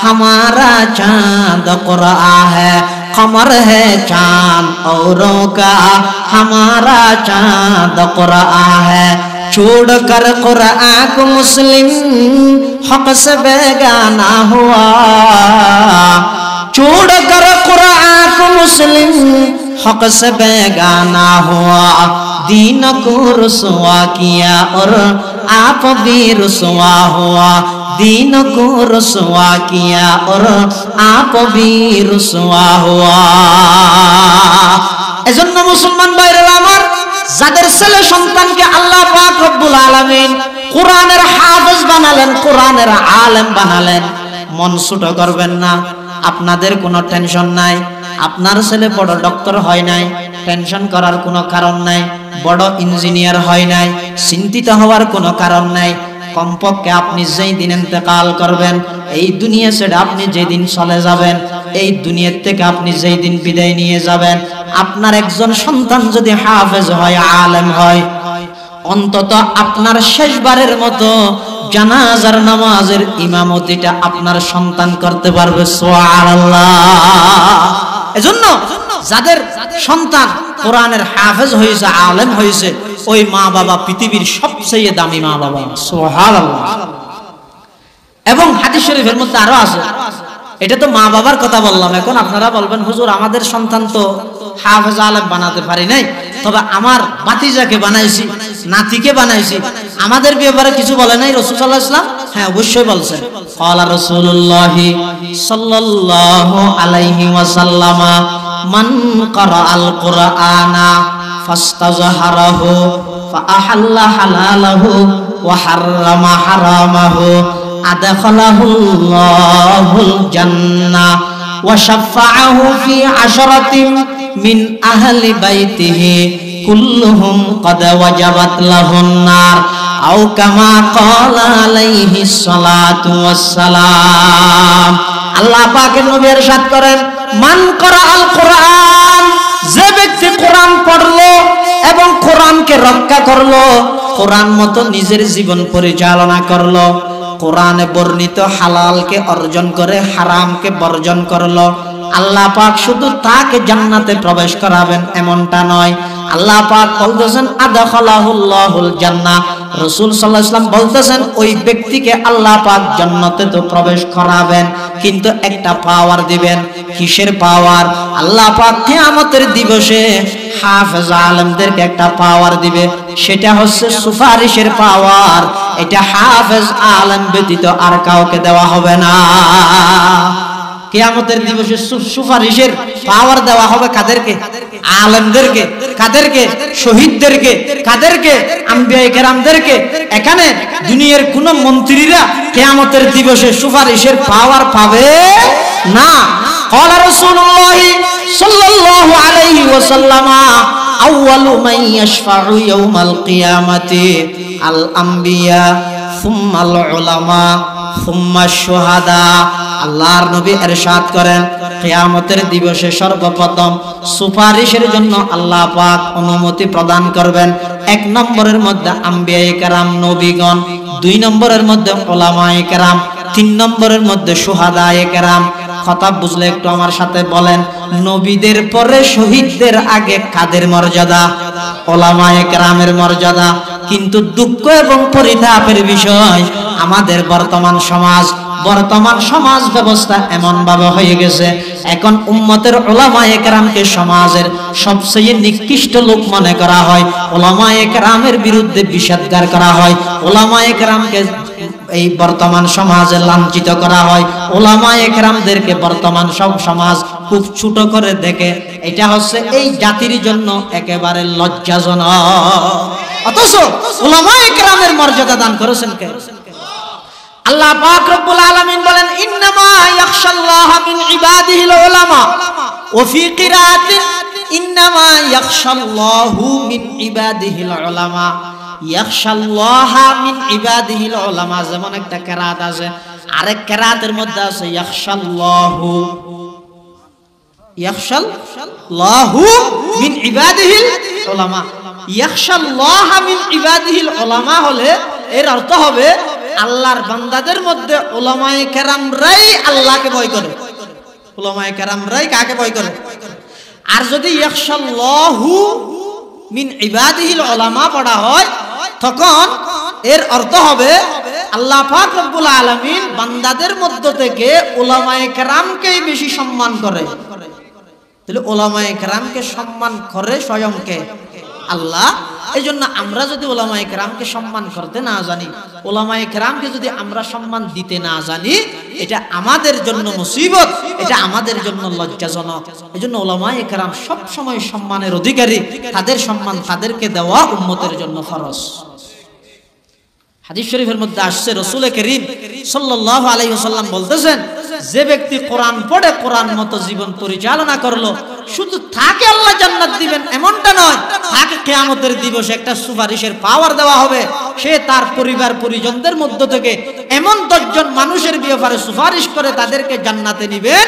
हमारा चांद कुरआन है, कमर है चांद औरों का, हमारा चांद कुरआन है। छोड़ कर कुरआन को मुस्लिम हक से बेगाना हुआ, छोड़ कर कुरआन को मुस्लिम हक से बेगाना हुआ, दीन को रुसवा किया और आप भी रुसवा हुआ, दीन को रुसवा किया और आप भी रुसवा हुआ। এজন্য মুসলমান ভাইরা আমার, যাদের ছেলে সন্তানকে আল্লাহ পাক রব্বুল আলামিন কোরআনের হাফেজ বানালেন, কোরআনের আলেম বানালেন, মন ছোট করবেন না। আপনাদের কোনো টেনশন নাই। আপনার ছেলে বড় ডক্টর হয় নাই, টেনশন করার কোনো কারণ নাই। বড় ইঞ্জিনিয়ার হয় নাই, চিন্তিত হওয়ার কোনো কারণ নাই। কমপক্ষে আপনি যেই দিন ইন্তেকাল করবেন, এই দুনিয়া ছেড়ে আপনি যেদিন চলে যাবেন, এই দুনিয়ার থেকে আপনি যেই দিন বিদায় নিয়ে যাবেন, আপনার একজন সন্তান যদি হাফেজ হয়, আলেম হয়, অন্তত আপনার শেষবারের মতো জানাজার নামাজের ইমামতিটা আপনার সন্তান করতে পারবে। সুবহানাল্লাহ। এজন্য যাদের সন্তান কোরআনের হাফেজ হয়েছে, আলেম হয়েছে, ওই মা বাবা পৃথিবীর সবচেয়ে দামি মা বাবা। সুবহানাল্লাহ। এবং হাদিস শরীফের মধ্যে আরো আছে, এটা তো মা বাবার কথা বললাম। এখন আপনারা বলবেন হুজুর আমাদের সন্তান তো হাফেজ আলেম বানাতে পারি নাই, তবে আমার ভাতিজাকে বানাইছি, নাতিকে বানাইছি, আমাদের ব্যাপারে কিছু বলে নাই রাসূল সাল্লাল্লাহু আলাইহি ওয়াসাল্লাম? হ্যাঁ অবশ্যই বলছেন। ক্বালা রাসূলুল্লাহ সাল্লাল্লাহু আলাইহি ওয়াসাল্লাম মান ক্বারাআল কুরআনা ফাস্তাযহারাহু ফাআহাল্লা হালালাহু ওয়া হাররামা হারামাহু আদখালাহুল্লাহুল জান্নাহ ওয়া শাফাআহু ফি আশরাতিন মিন আহলি বাইতিহি কুল্লুহুম ক্বাদ ওয়াজাবাত লাহুন নার আও কামা ক্বালা আলাইহিস সালাতু ওয়াস সালাম। আল্লাহ পাকের নবী ইরশাদ করেন, মান ক্বারাআল কুরআন, যে ব্যক্তি কোরআন পড়লো এবং কোরআনকে রক্ষা করলো, কোরআন মতো নিজের জীবন পরিচালনা করলো, কোরআনে বর্ণিত হালালকে অর্জন করে হারামকে বর্জন করলো, আল্লাহ পাক শুধু তাকে জান্নাতে প্রবেশ করাবেন এমনটা নয়। আল্লাহ পাক বলতেছেন আদখালাহুল্লাহুল জান্নাহ। রাসূল সাল্লাল্লাহু আলাইহি ওয়াসাল্লাম বলতেছেন ওই ব্যক্তিকে আল্লাহ পাক জান্নাতে তো প্রবেশ করাবেন, কিন্তু একটা পাওয়ার দিবেন। কিসের পাওয়ার? আল্লাহ পাক কিয়ামতের দিবসে হাফেজ আলেমদেরকে একটা পাওয়ার দিবে, সেটা হচ্ছে সুপারিশের পাওয়ার। এটা হাফেজ আলেম ব্যতীত আর কাউকে দেওয়া হবে না। কিয়ামতের দিবসে সুপারিশের পাওয়ার দেওয়া হবে কাদেরকে? আলেমদেরকে। কাদেরকে? শহীদদেরকে। কাদেরকে? আম্বিয়ায়ে কেরামদেরকে। এখানে দুনিয়ার কোন মন্ত্রীরা কিয়ামতের দিবসে সুপারিশের পাওয়ার পাবে না। ক্বালা রাসূলুল্লাহ সাল্লাল্লাহু আলাইহি ওয়াসাল্লাম আউয়ালু মান ইয়াশফাউ ইয়াউমাল কিয়ামাতি আল আম্বিয়া সুম্মাল উলামা সুম্মাশ শুহাদা। আল্লাহর নবী ইরশাদ করেন, কিয়ামতের দিবসে সর্বপ্রথম সুপারিশের জন্য আল্লাহ পাক অনুমতি প্রদান করবেন। এক নম্বরের মধ্যে আম্বিয়ায়ে কেরাম নবীগণ, দুই নম্বরের মধ্যে উলামায়ে কেরাম, তিন নম্বরের মধ্যে শুহাদায়ে কেরাম। কথা বুঝলে একটু আমার সাথে বলেন, নবীদের পরে শহীদদের আগে কাদের মর্যাদা? উলামায়ে কেরামের মর্যাদা। কিন্তু দুঃখ এবং পরিতাপের বিষয়, আমাদের বর্তমান সমাজ ব্যবস্থা এমন ভাবে হয়ে গেছে, এখন উম্মতের উলামায়ে কেরামকে সমাজের সবচেয়ে নিকৃষ্ট লোক মনে করা হয়, উলামায়ে কেরামের বিরুদ্ধে বিষাদগার করা হয়, উলামায়ে কেরামকে এই বর্তমান সমাজে লাঞ্ছিত করা হয়, উলামায়ে কেরামদেরকে বর্তমান সব সমাজ খুব ছোট করে দেখে। এটা হচ্ছে এই জাতির জন্য একেবারে লজ্জাজনক। অথচ উলামায়ে কেরামের মর্যাদা দান করেছেন কে? আল্লাহ পাক রব্বুল আলামিন বলেন, ইন্নামা ইয়াখশাল্লাহা মিন ইবাদিহিল উলামা। ওয়া ফি কিরাআতিন ইন্নামা ইয়াখশাল্লাহু মিন ইবাদিহিল উলামা। ইয়াখশাল্লাহা মিন ইবাদিহিল উলামা, যেমন একটা কিরাআত আছে, আরেক কিরাআতের মধ্যে আছে ইয়াখশাল্লাহু মিন ইবাদিহিল উলামা। ইয়াখশাল্লাহা মিন ইবাদিহিল উলামা হলে এর অর্থ হবে আল্লাহর বান্দাদের মধ্যে উলামায়ে কেরামরাই আল্লাহকে ভয় করে। উলামায়ে কেরামরাই কাকে ভয় করে? আর যদি ইয়াখশাল্লাহু মিন ইবাদিহিল উলামা পড়া হয়, তখন এর অর্থ হবে আল্লাহ পাক রব্বুল আলামিন বান্দাদের মধ্য থেকে উলামায়ে কেরামকেই বেশি সম্মান করে। তাহলে উলামায়ে কেরামকে সম্মান করে স্বয়ংকে আল্লাহ। এই জন্য আমরা যদি উলামায়ে কেরামকে সম্মান করতে না জানি, উলামায়ে কেরামকে যদি আমরা সম্মান দিতে না জানি, এটা আমাদের জন্য মুসিবত, এটা আমাদের জন্য লজ্জাজনক। এই জন্য উলামায়ে কেরাম সব সময় সম্মানের অধিকারী, তাদের সম্মান তাদেরকে দেওয়া উম্মতের জন্য ফরজ। হাদিস শরীফের মধ্যে আসছে, রাসূল করিম সাল্লাল্লাহু আলাইহি ওয়াসাল্লাম বলতেছেন, যে ব্যক্তি কোরআন পড়ে কোরআন মতো জীবন পরিচালনা করলো, শুধু তাকে আল্লাহ জান্নাত দিবেন এমনটা নয়, তাকে কিয়ামতের দিবসে একটা সুপারিশের পাওয়ার দেওয়া হবে। সে তার পরিবার পরিজনদের মধ্য থেকে এমন 10 জন মানুষের ব্যাপারে সুপারিশ করে তাদেরকে জান্নাতে নিবেন,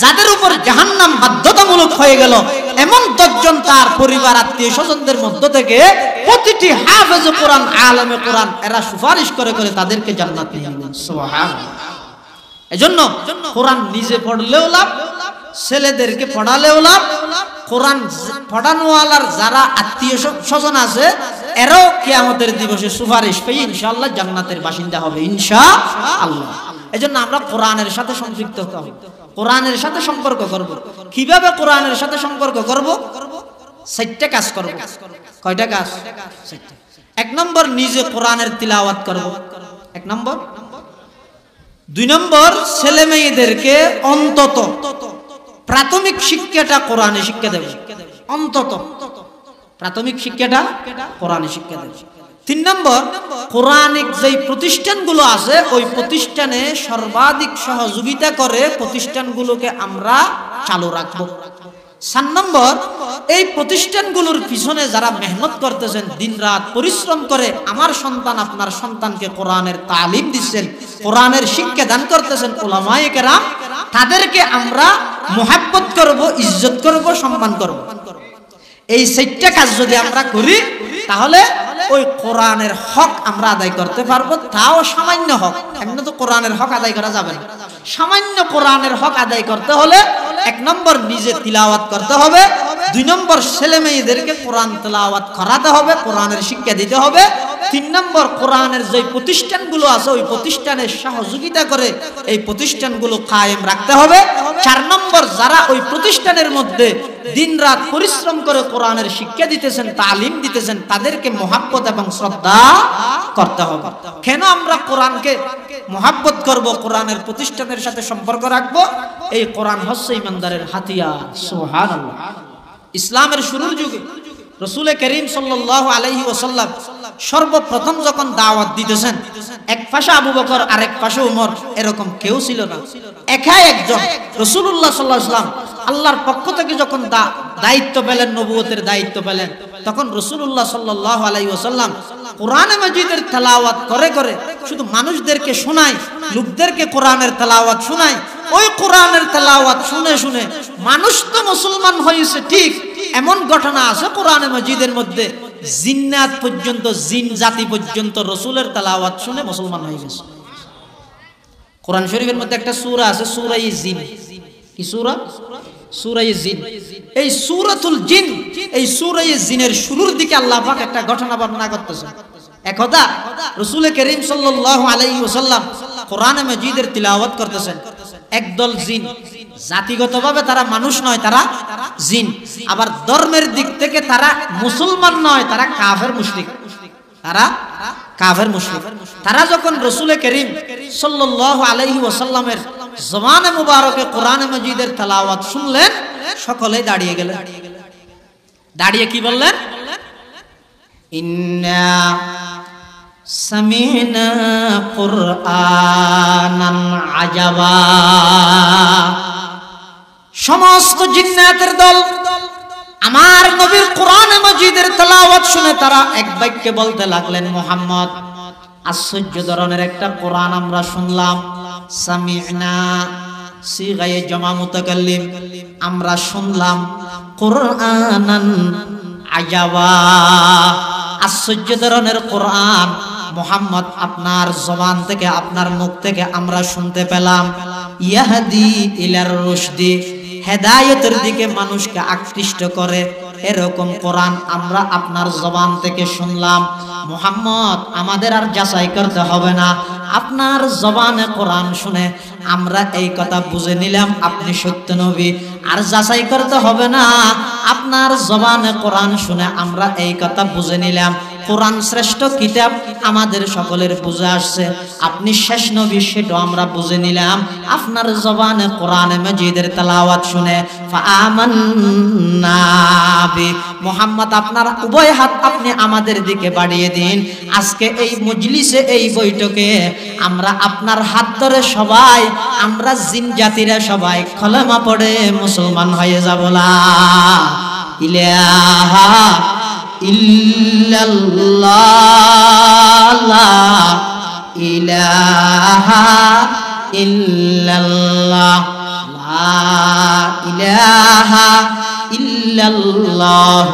যাদের উপর জাহান্নাম বাধ্যতামূলক হয়ে গেল, এমন 10 জন তার পরিবার আত্মীয় স্বজনদের মধ্য থেকে প্রতিটি হাফেজ কোরআন, আলেমে কোরআন, এরা সুপারিশ করে করে তাদেরকে জান্নাত নিয়ে নেবেন। সুবহানাল্লাহ। এজন্য কোরআন নিজে পড়লেও লাভ, ছেলেদেরকে পড়ালেও লাভ। কোরআন পড়ানোওয়ালার যারা আত্মীয় স্বজন আছে, এরাও কিয়ামতের দিবসে সুপারিশ পেয়ে ইনশাআল্লাহ জান্নাতের বাসিন্দা হবে ইনশাআল্লাহ। এজন্য আমরা কোরআনের সাথে সম্পৃক্ত হব, কোরআনের সাথে সম্পর্ক করব। কিভাবে কোরআনের সাথে সম্পর্ক করব? 4টা কাজ করব। কয়টা কাজ? 4টা। 1 নম্বর, নিজে কোরআনের তিলাওয়াত করব। 1 নম্বর 2 নম্বর ছেলে মেয়েদেরকে অন্তত প্রাথমিক শিক্ষাটা কোরআনে শিক্ষা দেবে, অন্তত প্রাথমিক শিক্ষাটা কোরআনে শিক্ষা দেবে। 3 নম্বর কোরআনিক যেই প্রতিষ্ঠানগুলো আছে ওই প্রতিষ্ঠানে সর্বাধিক সহযোগিতা করে প্রতিষ্ঠানগুলোকে আমরা চালু রাখবো। 4 নম্বর এই প্রতিষ্ঠানগুলোর পিছনে যারা মেহনত করতেছেন, দিনরাত পরিশ্রম করে আমার সন্তান আপনার সন্তানকে কোরআনের তালিম দিচ্ছেন, কোরআনের শিক্ষা দান করতেছেন উলামায়ে কেরাম, তাদেরকে আমরা মুহাব্বত করব, ইজ্জত করব, সম্মান করব। এই 4টা কাজ যদি আমরা করি তাহলে ওই কোরআনের হক আমরা আদায় করতে পারবো। তাও সামান্য হক, এমনি তো কোরআনের হক আদায় করা যাবে না। সামান্য কোরআনের হক আদায় করতে হলে 1 নম্বর নিজে তিলাওয়াত করতে হবে, 2 নম্বর ছেলে মেয়েদেরকে কোরআন তিলাওয়াত করাতে হবে, কোরআনের শিক্ষা দিতে হবে, 3 নম্বর কোরআনের যে প্রতিষ্ঠানগুলো আছে ওই প্রতিষ্ঠানের সহযোগিতা করে এই প্রতিষ্ঠানগুলো কায়েম রাখতে হবে, 4 নম্বর যারা ওই প্রতিষ্ঠানের মধ্যে দিনরাত পরিশ্রম করে কোরআনের শিক্ষা দিতেছেন, তালিম দিতেছেন, তাদেরকে মুহাব্বত এবং শ্রদ্ধা করতে হবে। কেন আমরা কোরআনকে মুহাব্বত করব, কোরআনের প্রতিষ্ঠানের সাথে সম্পর্ক রাখবো? এই কোরআন হচ্ছে ইমানদারের হাতিয়ার। সুবহানাল্লাহ। ইসলামের শুরুর যুগে রাসূল করিম সাল্লাল্লাহু আলাইহি ওয়াসাল্লাম সর্বপ্রথম যখন দাওয়াত দিতেছেন, এক পাশে আবু বকর আর এক পাশে ওমর, এরকম কেউ ছিল না, একাই একজন রাসূলুল্লাহ সাল্লাল্লাহু আলাইহি ওয়াসাল্লাম আল্লাহর পক্ষ থেকে যখন দায়িত্ব পেলেন, নবুয়তের দায়িত্ব পেলেন, তখন রাসূলুল্লাহ সাল্লাল্লাহু আলাইহি ওয়াসাল্লাম কোরআনে মাজিদের তেলাওয়াত করে করে শুধু মানুষদেরকে শোনায়, লোকদেরকে কোরআনের তেলাওয়াত শোনায়। ওই কোরআনের তেলাওয়াত শুনে শুনে মানুষ তো মুসলমান হয়েছে ঠিক, এমন ঘটনা আছে কোরআনে মাজিদের মধ্যে জিন্নাত পর্যন্ত, জিন জাতি পর্যন্ত রাসূলের তেলাওয়াত শুনে মুসলমান হয়ে গেছে। কোরআন শরীফের মধ্যে একটা সূরা আছে, সূরা জিন। কি সূরা? সূরা জিন। এই সূরাতুল জিন, এই সূরা জিনের শুরুর দিকে আল্লাহ পাক একটা ঘটনা বর্ণনা করতেছেন। একদা রাসূল করিম সাল্লাল্লাহু আলাইহি ওয়াসাল্লাম কোরআনে মাজিদের তিলাওয়াত করতেছেন। একদল জিন, জাতিগতভাবে তারা মানুষ নয়, তারা জিন, আবার ধর্মের দিক থেকে তারা মুসলমান নয়, তারা কাফের মুশরিক, তারা কাফের মুশরিক। তারা যখন রাসূল করিম সাল্লাল্লাহু আলাইহি ওয়াসাল্লামের জবানে মুবারকে কোরআনে মাজিদের তেলাওয়াত শুনলেন, সকলেই দাঁড়িয়ে গেলেন। দাঁড়িয়ে কি বললেন? ইন্না সামি'না কুরআনান আজাবা। সমস্ত জিন্নাতের দল আমার নবীর কোরআনে মাজিদের তেলাওয়াত শুনে তারা এক বাক্যে বলতে লাগলেন, মুহাম্মদ, আশ্চর্য ধরনের একটা কোরআন আমরা শুনলাম। সামি'না সিগায়ে জামা মুতাকাল্লিম, আমরা শুনলাম কুরআনান আজাবা, আশ্চর্য ধরনের কোরআন মুহাম্মদ আপনার জবান থেকে, আপনার মুখ থেকে আমরা শুনতে পেলাম। ইয়াহদি ইলার রুশদি, হেদায়েতের দিকে মানুষকে আকৃষ্ট করে, এরকম কোরআন আমরা আপনার জবান থেকে শুনলাম। মুহাম্মদ, আমাদের আর যাচাই করতে হবে না, আপনার জবানে কোরআন শুনে আমরা এই কথা বুঝে নিলাম আপনি সত্য নবী। আর যাচাই করতে হবে না, আপনার জবানে কোরআন শুনে আমরা এই কথা বুঝে নিলাম কোরআন শ্রেষ্ঠ কিতাব, আমাদের সকলের বুঝে আসছে আপনি শেষ নবী, সেটাও আমরা বুঝে নিলাম আপনার জবানে কোরআনে মাজিদের তেলাওয়াত শুনে। ফাআমান্না বি, মুহাম্মদ আপনার উভয় হাত আপনি আমাদের দিকে বাড়িয়ে দিন। আজকে এই মজলিসে, এই বৈঠকে আমরা আপনার হাত ধরে সবাই, আমরা জিন জাতিরা সবাই কলেমা পড়ে মুসলমান হয়ে যাব। লা ইলাহা ইল্লাল্লাহ, লা ইলাহা ইল্লাল্লাহ, লা ইলাহা ইল্লাল্লাহ,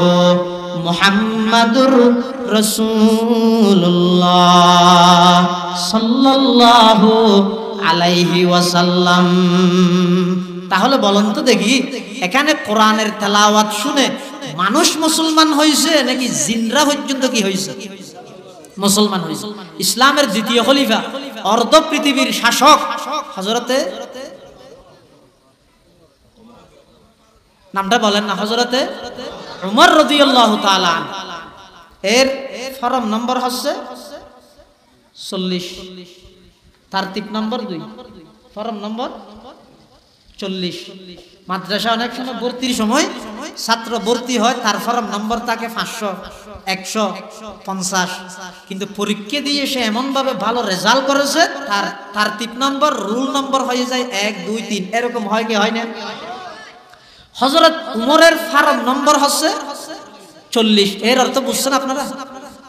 মুহাম্মাদুর রাসূলুল্লাহ সাল্লাল্লাহু আলাইহি ওয়াসাল্লাম। তাহলে বলুন তো দেখি, এখানে কোরআনের তেলাওয়াত শুনে মানুষ মুসলমান হয়েছে নাকি জিনরা পর্যন্ত কি হয়েছে? মুসলমান হয়েছে। ইসলামের দ্বিতীয় খলিফা, অর্ধ পৃথিবীর শাসক হযরতে, নামটা বলেন না, হযরতে উমর রাদিয়াল্লাহু তাআলা। এর ফরম নম্বর হচ্ছে 40। তারতিব নম্বর 2, ফরম নম্বর 40। মাদ্রাসা অনেক সময় ভর্তির সময় ছাত্র ভর্তি হয়, তার ফরম নম্বর থাকে 500, 150, কিন্তু পরীক্ষা দিয়ে সে এমন ভাবে ভালো রেজাল্ট করেছে তার তারতিব নম্বর রুল নম্বর হয়ে যায় 1, 2, 3, এরকম হয় কি হয় না? হযরত উমরের ফরম নম্বর হচ্ছে 40। এর অর্থ বুঝছেন আপনারা?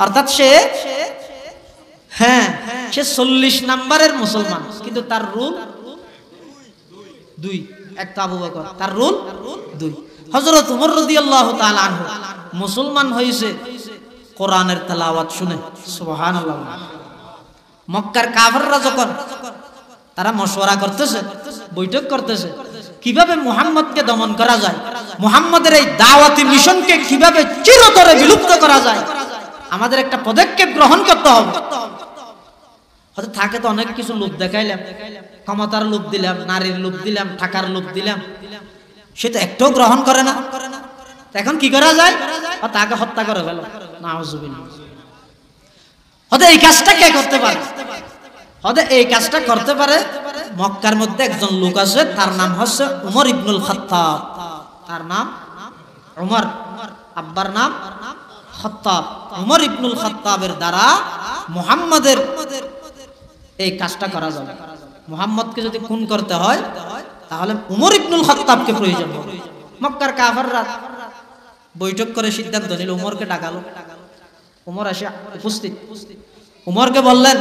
অর্থাৎ সে 40 নম্বরের মুসলমান, কিন্তু তার রুল 2। একটা আবু বকর, তার রুল 2। হযরত উমর রাদিয়াল্লাহু তাআলা আনহু মুসলমান হয়েছে কোরআনের তেলাওয়াত শুনে। সুবহানাল্লাহ। মক্কার কাফেররা যখন তারা মশওয়ারা করতেছে, বৈঠক করতেছে কিভাবে মুহাম্মদকে দমন করা যায়, মুহাম্মদের এই দাওয়াতি মিশনকে কিভাবে চিরতরে বিলুপ্ত করা যায়, আমাদের একটা পদক্ষেপ গ্রহণ করতে হবে। হয়তো থাকে তো অনেক কিছু লোভ দেখাইলাম, ক্ষমতার লোভ দিলাম, নারীর লোভ দিলাম, টাকার লোভ দিলাম, সে তো একটাও গ্রহণ করে না। এখন কি করা যায়? তাকে হত্যা করে ফেলো। নাউজুবিল্লাহ। হয়তো এই কাজটা কে করতে পারে? হয়তো এই কাজটা করতে পারে মক্কার মধ্যে একজন লোক আছে, তার নাম হচ্ছে উমর ইবনুল খাত্তাব। তার নাম উমর, আব্বার নাম খাত্তাব। উমর ইবনুল খাত্তাবের দ্বারা মুহাম্মাদের এই কাজটা করা যাবে। মুহাম্মদকে যদি খুন করতে হয় তাহলে উমর ইবনুল খাত্তাবকে প্রয়োজন হবে। মক্কার কাফেররা বৈঠক করে সিদ্ধান্ত নিল, উমরকে ডাকালো। উমর এসে উপস্থিত। উমরকে বললেন,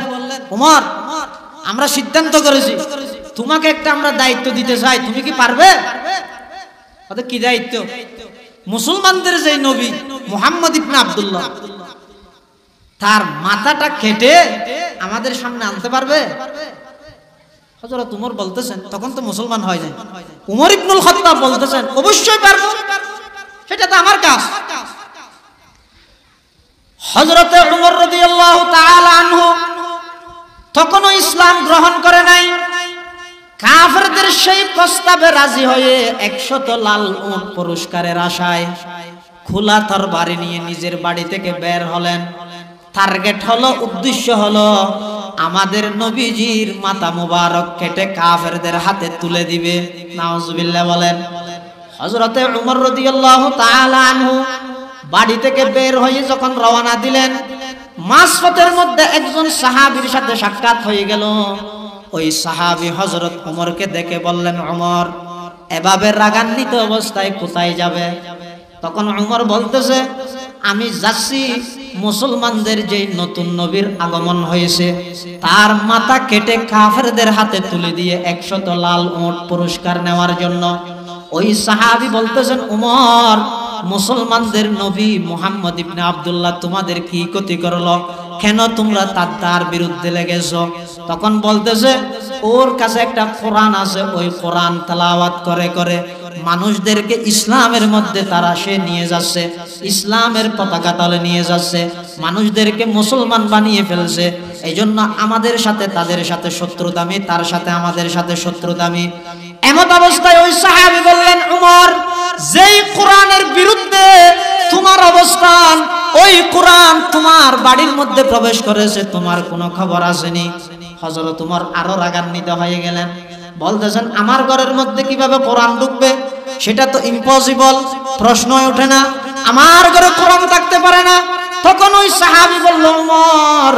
উমর, আমরা সিদ্ধান্ত করেছি তোমাকে একটা আমরা দায়িত্ব দিতে চাই, তুমি কি পারবে? কি দায়িত্ব? মুসলমানদের যে নবী মুহাম্মদ ইবনে আব্দুল্লাহ, তার মাথাটা কেটে আমাদের সামনে আনতে পারবে? হযরত উমর বলতেছেন, তখন তো মুসলমান হয় নাই। উমর ইবনুল খাত্তাব বলতেছেন, অবশ্যই পারবো, সেটা তো আমার কাজ। হযরত উমর রাদিয়াল্লাহু তাআলা আনহু তখনও ইসলাম গ্রহণ করে নাই। কাফেরদের সেই প্রস্তাবে রাজি হয়ে 100 লাল উট পুরস্কারের আশায় খোলা তরবারি নিয়ে নিজের বাড়ি থেকে বের হলেন। টার্গেট হলো, উদ্দেশ্য হলো আমাদের নবীজির মাথা মুবারক কেটে কাফেরদের হাতে তুলে দিবে। নাউজুবিল্লাহ বলেন। হযরতে উমর রাদিয়াল্লাহু তাআলা আনহু বাড়ি থেকে বের হয়ে যখন রওনা দিলেন, মাঝপথের মধ্যে একজন সাহাবীর সাথে সাক্ষাৎ হয়ে গেল। ওই সাহাবী হযরত উমরকে দেখে বললেন, উমর, এভাবে রাগান্বিত অবস্থায় কোথায় যাবে? তখন উমর বলতেছে, আমি যাচ্ছি মুসলমানদের যে নতুন নবীর আগমন হয়েছে তার মাথা কেটে কাফেরদের হাতে তুলে দিয়ে 100 লাল উট পুরস্কার নেওয়ার জন্য। ওই সাহাবী বলতেছেন, উমর, মুসলমানদের নবী মুহাম্মদ ইবনে আব্দুল্লাহ তোমাদের কি ক্ষতি করলো? কেন তোমরা তার বিরুদ্ধে লেগেছো? তখন বলতেছে, ওর কাছে একটা কোরআন আছে, ওই কোরআন তেলাওয়াত করে করে মানুষদেরকে ইসলামের মধ্যে তারা সে নিয়ে যাচ্ছে, ইসলামের পতাকা তলে নিয়ে যাচ্ছে, মানুষদেরকে মুসলমান বানিয়ে ফেলছে। এই জন্য আমাদের সাথে তাদের সাথে শত্রুতামি, তার সাথে আমাদের সাথে শত্রুতামি। এমত অবস্থায় ওই সাহাবী বললেন, উমর, যেই কোরআনের বিরুদ্ধে তোমার অবস্থান, ওই কোরআন তোমার বাড়ির মধ্যে প্রবেশ করেছে, তোমার কোনো খবর আসেনি। হযরত উমর আরো রাগান্বিত হয়ে গেলেন, বলতেছেন, আমার ঘরের মধ্যে কিভাবে কোরআন ঢুকবে? সেটা তো ইম্পসিবল, প্রশ্নই ওঠে না, আমার ঘরে কোরআন থাকতে পারে না। তখন ওই সাহাবী বলল, উমর,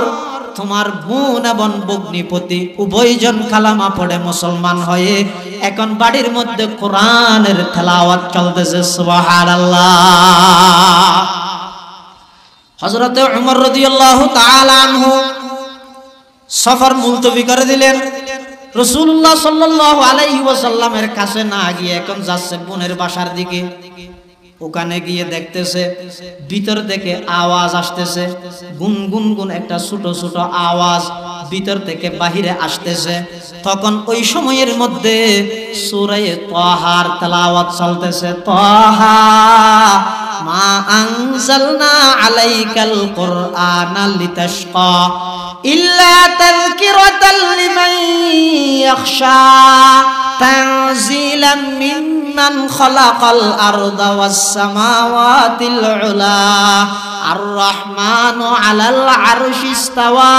তোমার বোন এবং ভগ্নিপতি উভয়জন কালেমা পড়ে মুসলমান হয়ে এখন বাড়ির মধ্যে কোরআনের তেলাওয়াত চলতেছে। সুবহানাল্লাহ। হযরতে উমর রাদিয়াল্লাহু তাআলা আনহু সফর মুলতবি করে দিলেন। রাসূলুল্লাহ সাল্লাল্লাহু আলাইহি ওয়াসাল্লামের কাছে না গিয়ে এখন যাচ্ছে বোনের বাসার দিকে। ওখানে গিয়ে দেখতেছে ভিতর থেকে আওয়াজ আসতেছে, গুনগুন গুন একটা ছোট ছোট আওয়াজ ভিতর থেকে বাহিরে আসতেছে। তখন ওই সময়ের মধ্যে সূরা তাহার তেলাওয়াত চলতেছে। তাহা মা আনজালনা আলাইকাল কুরআনা লিতাশকা ইল্লা তাযকিরাতাল লিমান ইয়াখশা তানজিলাম মান খালাকাল আরদা ওয়াস সামাওয়াতিল উলা আর রহমানু আলাল আরশি ইস্তাওয়া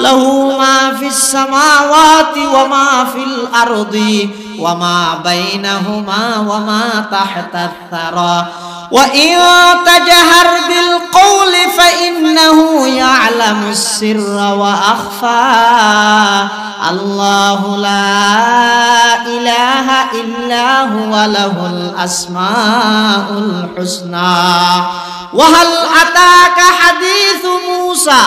লাহু মা ফিস সামাওয়াতি ওয়া মা ফিল আরদি ওয়া মা বাইনাহুমা ওয়া মা তাহতাস সারা وَإِن تَجْهَرْ بِالْقَوْلِ فَإِنَّهُ يَعْلَمُ السِّرَّ وَأَخْفَى اللَّهُ لَا إِلَهَ إِلَّا هُوَ لَهُ الْأَسْمَاءُ الْحُسْنَى وَهَلْ أَتَاكَ حَدِيثُ مُوسَى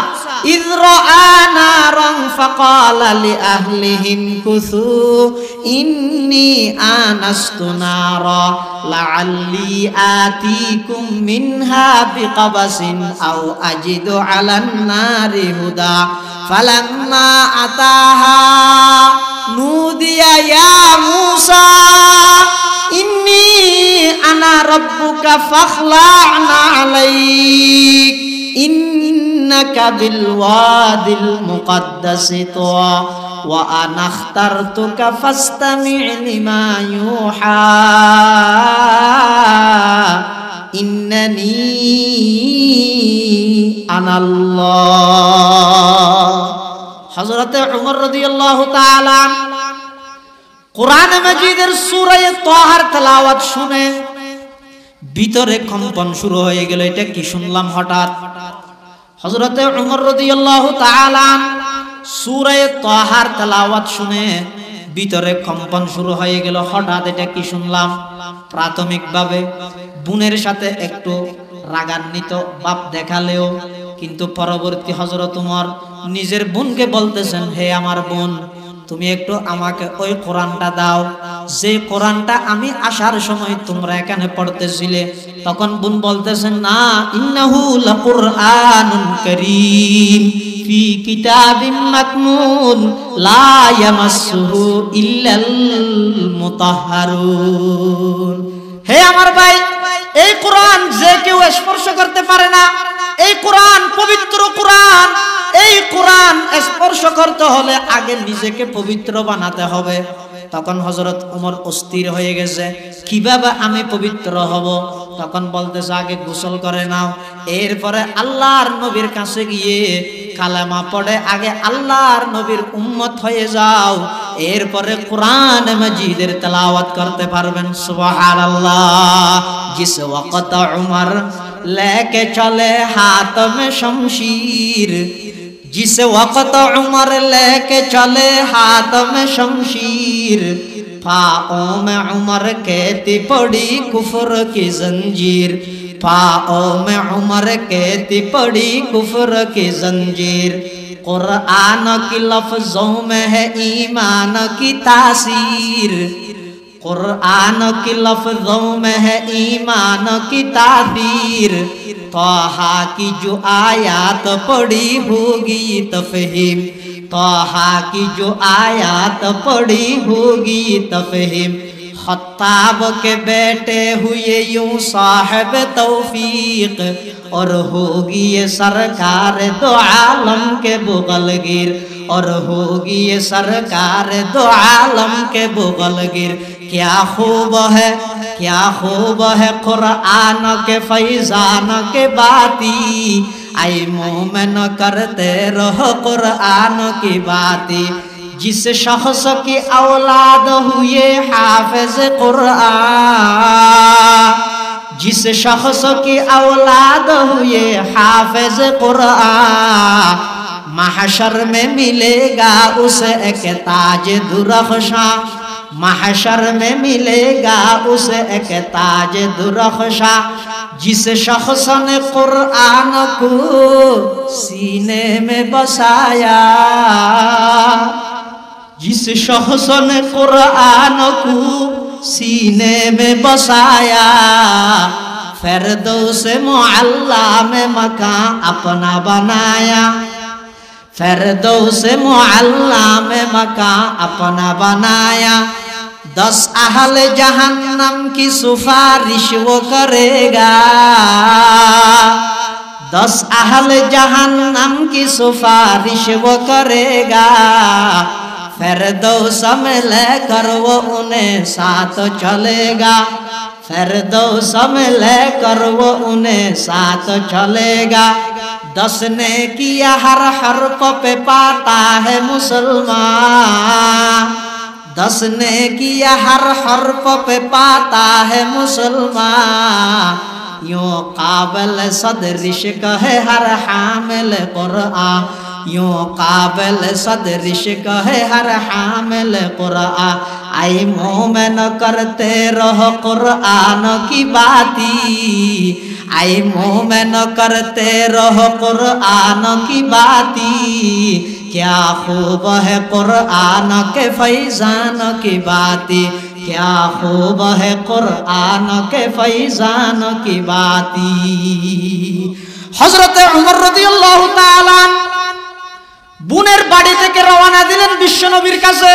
إِذْ رَأَى نَارًا فَقَالَ لِأَهْلِهِ امْكُثُوا إِنِّي آنَسْتُ نَارًا لَعَلِّي آتِيكُم مِّنْهَا بِقَبَسٍ أَوْ أَجِدُ عَلَى النَّارِ هُدًى فَلَمَّا أَتَاهَا نُودِيَ يَا مُوسَى إِنِّي أَنَا رَبُّكَ فَاخْلَعْ نَعْلَيْكَ إِنَّكَ بِالْوَادِ الْمُقَدَّسِ طُوًى وَأَنَا اخْتَرْتُكَ فَاسْتَمِعْ لِمَا يُوحَى إِنَّنِي أَنَا اللَّهُ হযরতে উমর রাদিয়াল্লাহু তাআলা কোরআন মাজিদের সূরা তাহার তেলাওয়াত শুনে ভিতরে কম্পন শুরু হয়ে গেল। এটা কি শুনলাম হঠাৎ? হযরতে উমর রাদিয়াল্লাহু তাআলা সূরা তাহার তেলাওয়াত শুনে ভিতরে কম্পন শুরু হয়ে গেল। হঠাৎ এটা কি শুনলাম? প্রাথমিকভাবে বোনের সাথে একটু রাগান্বিত ভাব দেখালেও কিন্তু পরবর্তী হযরত উমর নিজের বোনকে বলতেছেন, হে আমার বোন, তুমি একটু আমাকে ওই কোরআনটা দাও যে কোরআনটা আমি আসার সময় তোমরা এখানে পড়তেছিলে। তখন বোন বলতেছেন, না, ইন্নাহু লাকুরআনুন কারীম ফি কিতাবিম মাকনুন লা ইয়ামাসসুহু ইল্লাল মুতাহহারুন। হে আমার ভাই, এই কোরআন যে কেউ স্পর্শ করতে পারে না। এই কোরআন পবিত্র কোরআন। এই কোরআন স্পর্শ করতে হলে আগে নিজেকে পবিত্র বানাতে হবে। তখন হযরত ওমর অস্থির হয়ে গেছে, কিভাবে আমি পবিত্র হব? তখন বলতেছে, আগে গোসল করে নাও, এরপরে আল্লাহর নবীর কাছে গিয়ে কালেমা পড়ে আগে আল্লাহর নবীর উম্মত হয়ে যাও, এরপরে কোরআন মাজিদের তেলাওয়াত করতে পারবেন। সুবহানাল্লাহ। জিস ওয়াক্ত উমর लेके चले हाथ में शमशीर, जिस वक्त उमर लेके चले हाथ में शमशीर, पाओं में उमर कहती पड़ी कुफर की जंजीर, पाओं में उमर कहती पड़ी कुफर की जंजीर। कुरान की लफ्जों में है ईमान की तासीर, कुरान की लफ्जों में है ईमान की तासीर। तोहा की जो आयात पड़ी होगी तफहीम, तोहा की जो आयात पड़ी होगी तफहीम। खत्ताब के बेटे हुए यूं साहिब तौफीक, और होगी ये सरकार दो आलम के बुगलगिर, और होगी ये सरकार दो आलम के बुगलगिर। क्या खूब है, क्या खूब है कुरान के फैजान के बाती, आई मोमिन करते रहो कुरान की बाती। जिस शख्स की औलाद हुए हाफिज कुरान, जिस शख्स की औलाद हुए हाफिज कुरान, महशर में मिलेगा उसे एक ताज दुरख्शा, महशर में मिलेगा उसे एक ताज दुरख्शा। जिस शख्स ने कुरान को सीने में बसाया, जिस शख्स ने कुरान को सीने में बसाया, फिरदौस मुअल्ला में मकान अपना बनाया, फिरदौस मुअल्ला में मकान अपना बनाया। 10 अहल जहन्नम की सिफारिश वो करेगा, 10 अहल जहन्नम की सिफारिश वो करेगा। फिर फिरदौस में लेकर वो उन्हें साथ चलेगा, फिरदौस में लेकर वो उन्हें साथ चलेगा। 10 ने किया हर हर्फ पे पाता है मुसलमान, 10 ने किया हर हर्फ पे पाता है मुसलमान। यूं काबिल सदरिश कहे हर हामिल कुरआन, यूं काबिल सदरिश कहे हर हामिल कुरआन। आई मोमिन करते रहो कुरआन की बाती, आई मोमिन करते रहो कुरआन की बाती। क्या खूब है कुरआन के फैजान की बाती, क्या खूब है कुरआन के फैजान की बाती। हजरत उमर রাদিয়াল্লাহু তাআলা বুনের বাড়ি থেকে রওনা দিলেন বিশ্বনবীর কাছে।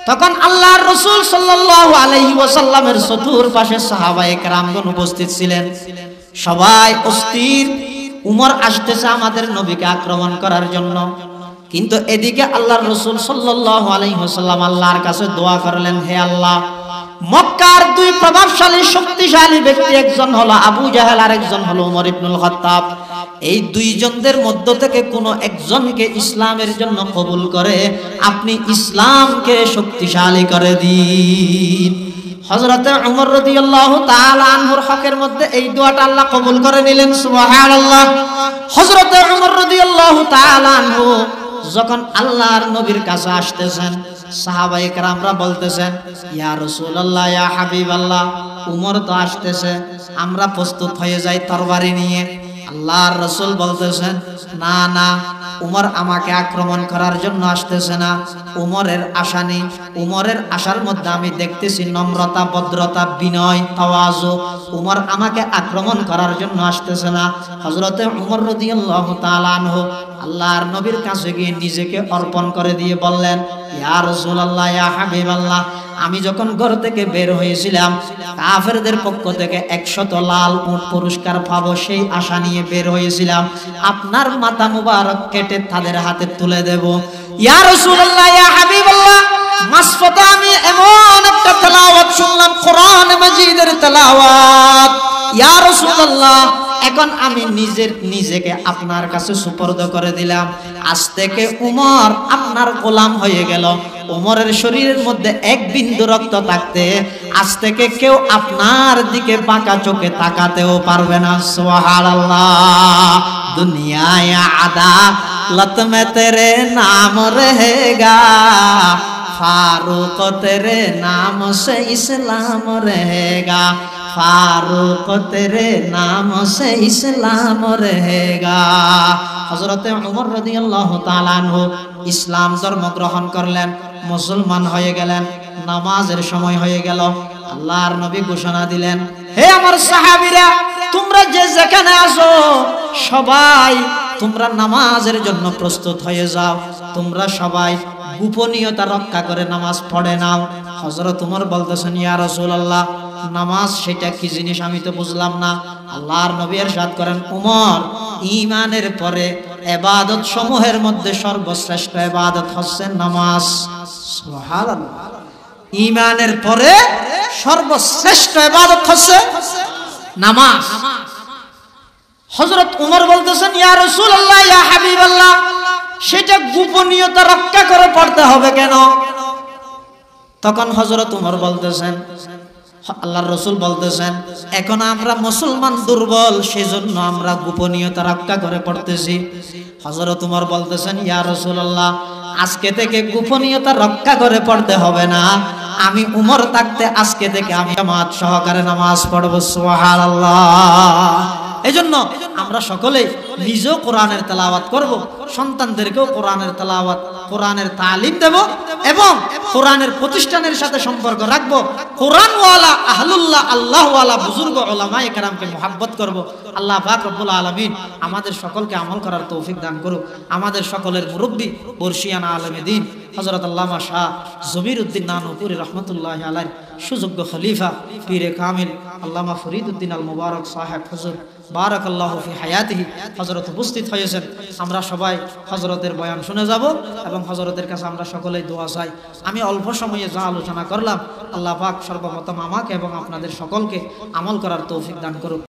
তখন আল্লাহর রাসূল সাল্লাল্লাহু আলাইহি ওয়াসাল্লামের চতুর্পাশে সাহাবায়ে কেরামগণ উপস্থিত ছিলেন। সবাই অস্থির, উমর আসতেছে আমাদের নবীকে আক্রমণ করার জন্য। কিন্তু এদিকে আল্লাহর রাসূল সাল্লাল্লাহু আলাইহি ওয়াসাল্লাম আল্লাহর কাছে দোয়া করলেন, হে আল্লাহ, মক্কার 2 প্রভাবশালী শক্তিশালী ব্যক্তি, একজন হলো আবু জাহেল আর একজন হলো উমর ইবনুল খাত্তাব, এই 2 জনদের মধ্য থেকে কোনো একজনকে ইসলামের জন্য কবুল করে আপনি ইসলামকে শক্তিশালী করে দিন। হযরতে উমর রাদিয়াল্লাহু তাআলা আনহুর হকের মধ্যে এই দোয়াটা আল্লাহ কবুল করে নিলেন, সুবহানাল্লাহ। হযরতে উমর রাদিয়াল্লাহু তাআলা আনহু যখন আল্লাহর নবীর কাছে আসতেছেন, সাহাবায়ে কেরামরা বলতেছেন, ইয়া রাসূলুল্লাহ, ইয়া হাবিবাল্লাহ, উমর তো আসতেছে, আমরা প্রস্তুত হয়ে যাই তরবারি নিয়ে। আল্লাহর রাসূল বলতেছেন, না না, উমর আমাকে আক্রমণ করার জন্য আসতেছে না, উমরের আশা নেই। উমরের আশার মধ্যে আমি দেখতেছি নম্রতা, ভদ্রতা, বিনয়, তাওয়াজু। উমর আমাকে আক্রমণ করার জন্য আসতেছে না। হযরতে উমর রাদিয়াল্লাহু তাআলা আনহু আল্লাহর নবীর কাছে গিয়ে নিজেকে অর্পণ করে দিয়ে বললেন, ইয়া রাসূলুল্লাহ, ইয়া হাবিবাল্লাহ, আমি যখন ঘর থেকে বের হয়েছিলাম কাফেরদের পক্ষ থেকে 100 লাল উট পুরস্কার পাবো সেই আশা নিয়ে বের হয়েছিলাম। আপনার মাথা মুবারক কেটে তাদের হাতে তুলে দেব। ইয়া রাসূলুল্লাহ, ইয়া হাবিবাল্লাহ, মাসফতে আমি এমন একটা তেলাওয়াত শুনলাম, কোরআন মাজিদের তেলাওয়াত। ইয়া রাসূলুল্লাহ, এখন আমি নিজেকে আপনার কাছে সুপর্দ করে দিলাম। আজ থেকে উমর আপনার গোলাম হয়ে গেল। উমরের শরীরের মধ্যে 1 বিন্দু রক্ত থাকতে আজ থেকে কেউ আপনার দিকে বাঁকা চোখে তাকাতেও পারবে না। সুবহানাল্লাহ। দুনিয়ায় আদালত মে তেরে নাম রহেগা, फारूक तेरे नाम से इस्लाम रहेगा, फारूक तेरे नाम से इस्लाम रहेगा। हजरत उमर রাদিয়াল্লাহু তাআলা আনহু ইসলাম ধর্ম গ্রহণ করলেন, মুসলমান হয়ে গেলেন। নামাজের সময় হয়ে গেল। আল্লাহর নবী ঘোষণা দিলেন, হে আমার সাহাবীরা, তোমরা যে যেখানে আছো সবাই তোমরা নামাজের জন্য প্রস্তুত হয়ে যাও। তোমরা সবাই গোপনীয়তা রক্ষা করে নামাজ পড়ে নাও। হযরত উমর বলতেছেন, ইয়া রাসূলুল্লাহ, নামাজ সেটা কি জিনিস আমি তো বুঝলাম না। আল্লাহর নবী ইরশাদ করেন, উমর, ঈমানের পরে ইবাদত সমূহের মধ্যে সর্বশ্রেষ্ঠ ইবাদত হচ্ছে নামাজ। সুবহানাল্লাহ। ঈমানের পরে সর্বশ্রেষ্ঠ ইবাদত হচ্ছে নামাজ। হযরত উমর বলতেছেন, ইয়া রাসূলুল্লাহ, ইয়া হাবিবাল্লাহ, সেটা গোপনীয়তা রক্ষা করে পড়তে হবে কেন? তখন হযরত উমর বলতেছেন, আল্লাহর রাসূল বলতেছেন, এখন আমরা মুসলমান দুর্বল, সেজন্য আমরা গোপনীয়তা রক্ষা করে পড়তেছি। হযরত উমর বলতেছেন, ইয়া রাসূলুল্লাহ, আজকে থেকে গোপনীয়তা রক্ষা করে পড়তে হবে না, আমি উমর থাকতে আজকে থেকে আমি জামাত সহকারে নামাজ পড়ব। সুবহানাল্লাহ। এজন্য আমরা সকলে নিজেও কোরআনের তেলাওয়াত করব, সন্তানদেরকেও কোরআনের তেলাওয়াত, কোরআনের তালিম দেব এবং কোরআনের প্রতিষ্ঠানের সাথে সম্পর্ক রাখব। কোরআনওয়ালা, আহলুল্লাহ, আল্লাহওয়ালা বুজুর্গ উলামায়ে কেরামকে মুহাব্বত করব। আল্লাহ পাক রব্বুল আলামিন আমাদের সকলকে আমল করার তৌফিক দান করুক। আমাদের সকলের মুরব্বী বর্ষিয়ানা আলেমে দ্বীন হযরত আল্লামা শাহ জমির উদ্দিন নানুপুরি রহমতুল্লাহি আলাইহি সুযোগ্য খলিফা পীরে কামিল আল্লামা ফরিদউদ্দিন আল মুবারক সাহেব হুজুর বারাকাল্লাহু ফি হায়াতিহি হযরত উপস্থিত হয়েছেন। আমরা সবাই হযরতের বয়ান শুনে যাব এবং হযরতের কাছে আমরা সকলেই দোয়া চাই। আমি অল্প সময়ে যা আলোচনা করলাম, আল্লাহ পাক সর্বপ্রথম আমাকে এবং আপনাদের সকলকে আমল করার তৌফিক দান করুক।